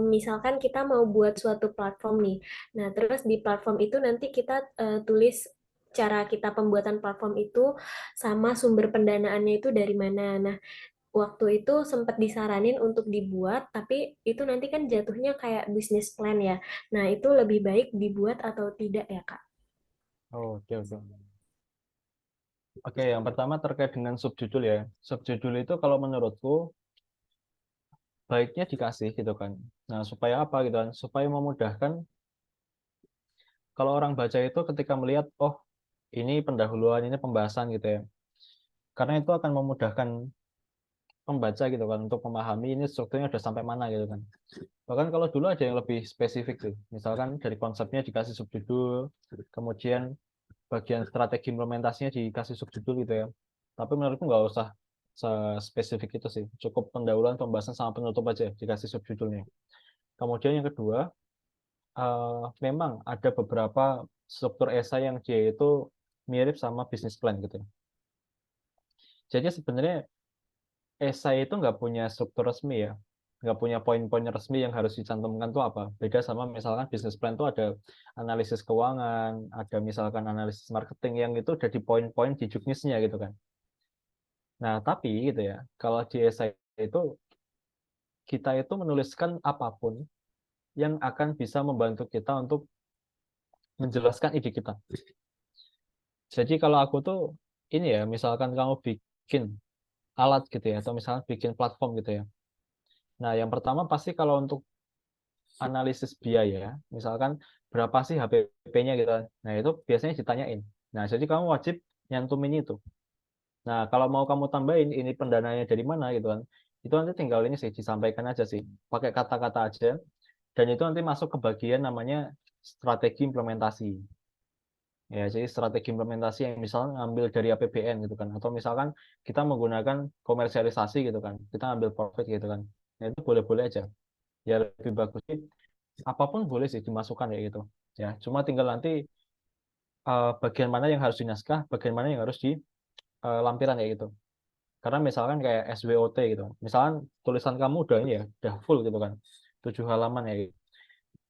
misalkan kita mau buat suatu platform nih. Nah, terus di platform itu nanti kita tulis cara kita pembuatan platform itu sama sumber pendanaannya itu dari mana. Nah, waktu itu sempat disaranin untuk dibuat, tapi itu nanti kan jatuhnya kayak bisnis plan ya. Nah, itu lebih baik dibuat atau tidak ya, Kak? Oh, oke, oke. Oke, yang pertama terkait dengan subjudul ya. Subjudul itu kalau menurutku baiknya dikasih gitu kan. Nah, supaya apa gitu kan? Supaya memudahkan kalau orang baca itu ketika melihat, oh ini pendahuluan, ini pembahasan gitu ya. Karena itu akan memudahkan pembaca gitu kan untuk memahami ini strukturnya udah sampai mana gitu kan. Bahkan kalau dulu ada yang lebih spesifik tuh. Misalkan dari konsepnya dikasih subjudul, kemudian bagian strategi implementasinya dikasih subjudul gitu ya. Tapi menurutku nggak usah spesifik itu sih. Cukup pendahuluan, pembahasan sama penutup aja dikasih subjudulnya. Kemudian yang kedua, memang ada beberapa struktur esai yang dia itu mirip sama bisnis plan gitu. Jadi sebenarnya esai itu nggak punya struktur resmi ya, nggak punya poin-poin resmi yang harus dicantumkan tuh apa. Beda sama misalkan bisnis plan tuh ada analisis keuangan, ada misalkan analisis marketing yang itu udah di poin-poin di juknisnya gitu kan. Nah tapi gitu ya, kalau di esai itu kita itu menuliskan apapun yang akan bisa membantu kita untuk menjelaskan ide kita. Jadi kalau aku tuh ini ya, misalkan kamu bikin alat gitu ya, atau misalkan bikin platform gitu ya. Nah, yang pertama pasti kalau untuk analisis biaya, misalkan berapa sih HPP-nya gitu kan. Nah, itu biasanya ditanyain. Nah, jadi kamu wajib nyantumin itu. Nah, kalau mau kamu tambahin ini pendananya dari mana gitu kan. Itu nanti tinggal ini sih disampaikan aja sih. Pakai kata-kata aja. Dan itu nanti masuk ke bagian namanya strategi implementasi. Ya, jadi strategi implementasi yang misalnya ngambil dari APBN gitu kan. Atau misalkan kita menggunakan komersialisasi gitu kan. Kita ambil profit gitu kan. Nah, itu boleh-boleh aja. Ya lebih bagus sih apapun boleh sih dimasukkan ya gitu ya cuma tinggal nanti bagian mana yang harus dinaskah bagian mana yang harus di lampiran ya gitu karena misalkan kayak SWOT gitu misalkan tulisan kamu udah ini ya udah full gitu kan 7 halaman ya gitu.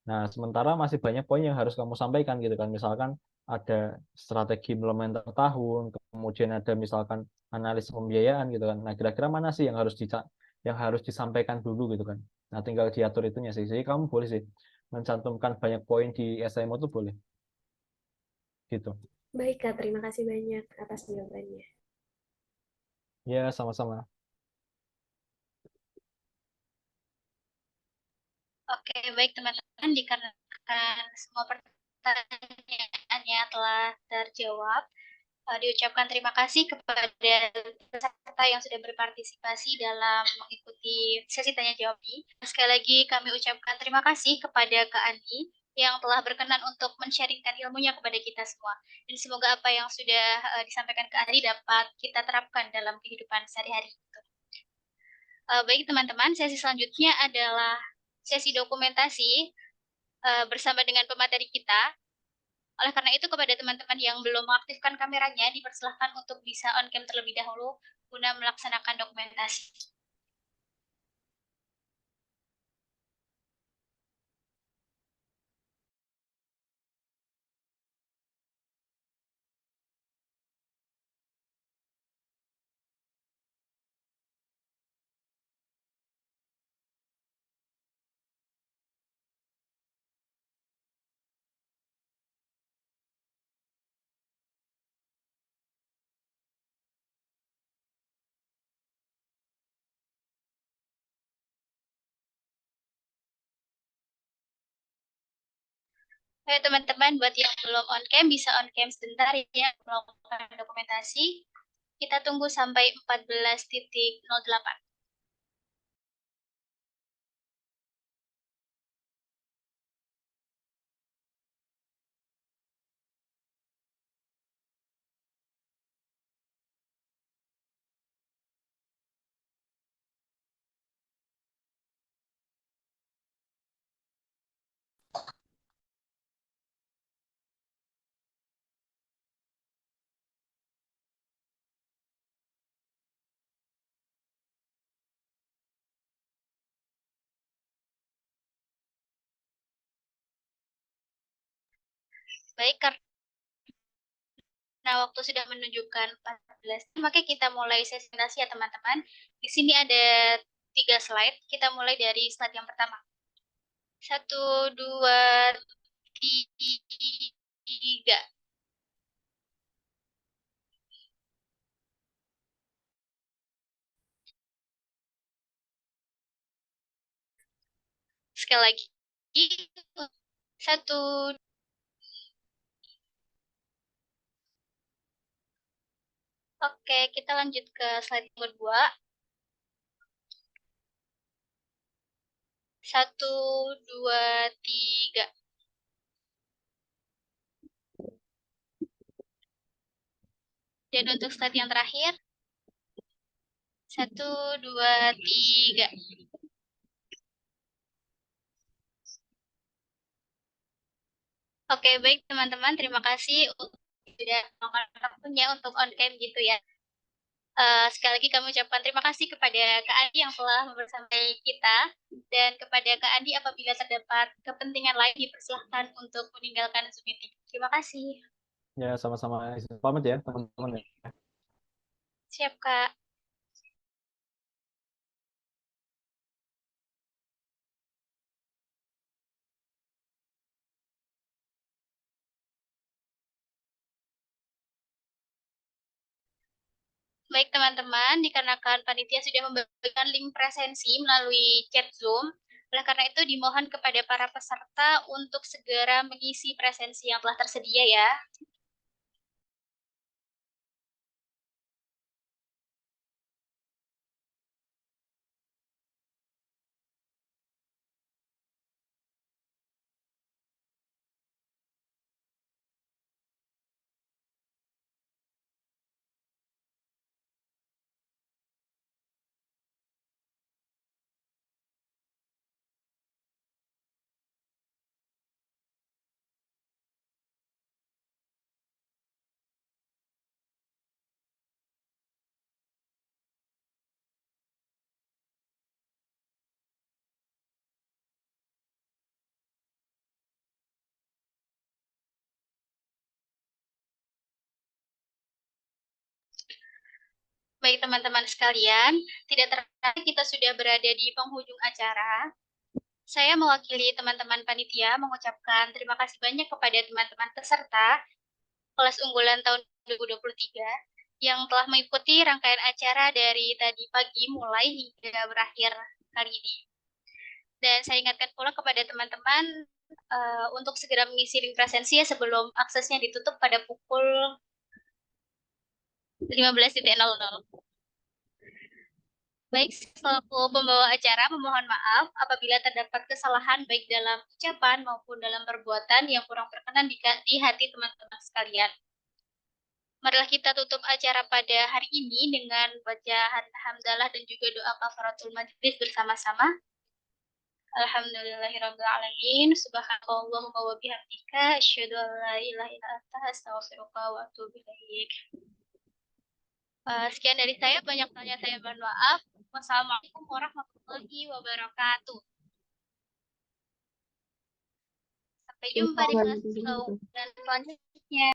Nah sementara masih banyak poin yang harus kamu sampaikan gitu kan misalkan ada strategi implementer tahun kemudian ada misalkan analisa pembiayaan gitu kan nah kira-kira mana sih yang harus disampaikan dulu gitu kan nah tinggal diatur itunya sih jadi kamu boleh sih mencantumkan banyak poin di SIMO itu boleh gitu. Baik, Kak. Terima kasih banyak atas jawabannya. Ya, sama-sama. Oke, baik teman-teman, dikarenakan semua pertanyaannya telah terjawab, diucapkan terima kasih kepada peserta yang sudah berpartisipasi dalam mengikuti sesi tanya jawab ini. Sekali lagi kami ucapkan terima kasih kepada Kak Andi yang telah berkenan untuk men-sharingkan ilmunya kepada kita semua. Dan semoga apa yang sudah disampaikan Kak Andi dapat kita terapkan dalam kehidupan sehari-hari. Baik teman-teman, sesi selanjutnya adalah sesi dokumentasi bersama dengan pemateri kita. Oleh karena itu, kepada teman-teman yang belum mengaktifkan kameranya, dipersilahkan untuk bisa on cam terlebih dahulu guna melaksanakan dokumentasi. Oke teman-teman, buat yang belum on cam, bisa on cam sebentar ya, melakukan dokumentasi. Kita tunggu sampai 14.08. Baik, karena waktu sudah menunjukkan 14, maka kita mulai sesi presentasi ya teman-teman. Di sini ada 3 slide. Kita mulai dari slide yang pertama. 1, 2, 3. Sekali lagi. 1. Oke, kita lanjut ke slide nomor 2. 1, 2, 3. Dan untuk slide yang terakhir. 1, 2, 3. Oke, baik teman-teman. Terima kasih sudah meluangkan waktunya untuk on cam gitu ya. Sekali lagi kami ucapkan terima kasih kepada Kak Andi yang telah membersamai kita, dan kepada Kak Andi apabila terdapat kepentingan lain dipersilahkan untuk meninggalkan Zoom meeting. Terima kasih. Ya, sama-sama. Pamit ya, teman-teman ya. Siap, Kak. Baik teman-teman, dikarenakan panitia sudah membagikan link presensi melalui chat Zoom, oleh karena itu dimohon kepada para peserta untuk segera mengisi presensi yang telah tersedia ya. Baik teman-teman sekalian, tidak terasa kita sudah berada di penghujung acara. Saya mewakili teman-teman panitia mengucapkan terima kasih banyak kepada teman-teman peserta kelas unggulan tahun 2023 yang telah mengikuti rangkaian acara dari tadi pagi mulai hingga berakhir kali ini. Dan saya ingatkan pula kepada teman-teman untuk segera mengisi link presensi ya sebelum aksesnya ditutup pada pukul 15.00. Baik, selaku pembawa acara memohon maaf apabila terdapat kesalahan baik dalam ucapan maupun dalam perbuatan yang kurang berkenan di hati teman-teman sekalian. Marilah kita tutup acara pada hari ini dengan baca hamdalah dan juga doa kafaratul majlis bersama-sama. Alhamdulillahirrabbilalamin. Subhanakallahumma wa bihamdika asyhadu an la ilaha illa anta astaghfiruka wa atubu ilaik. Sekian dari saya, banyak tanya saya mohon maaf. Wassalamualaikum warahmatullahi wabarakatuh. Sampai jumpa di kelas dan selanjutnya.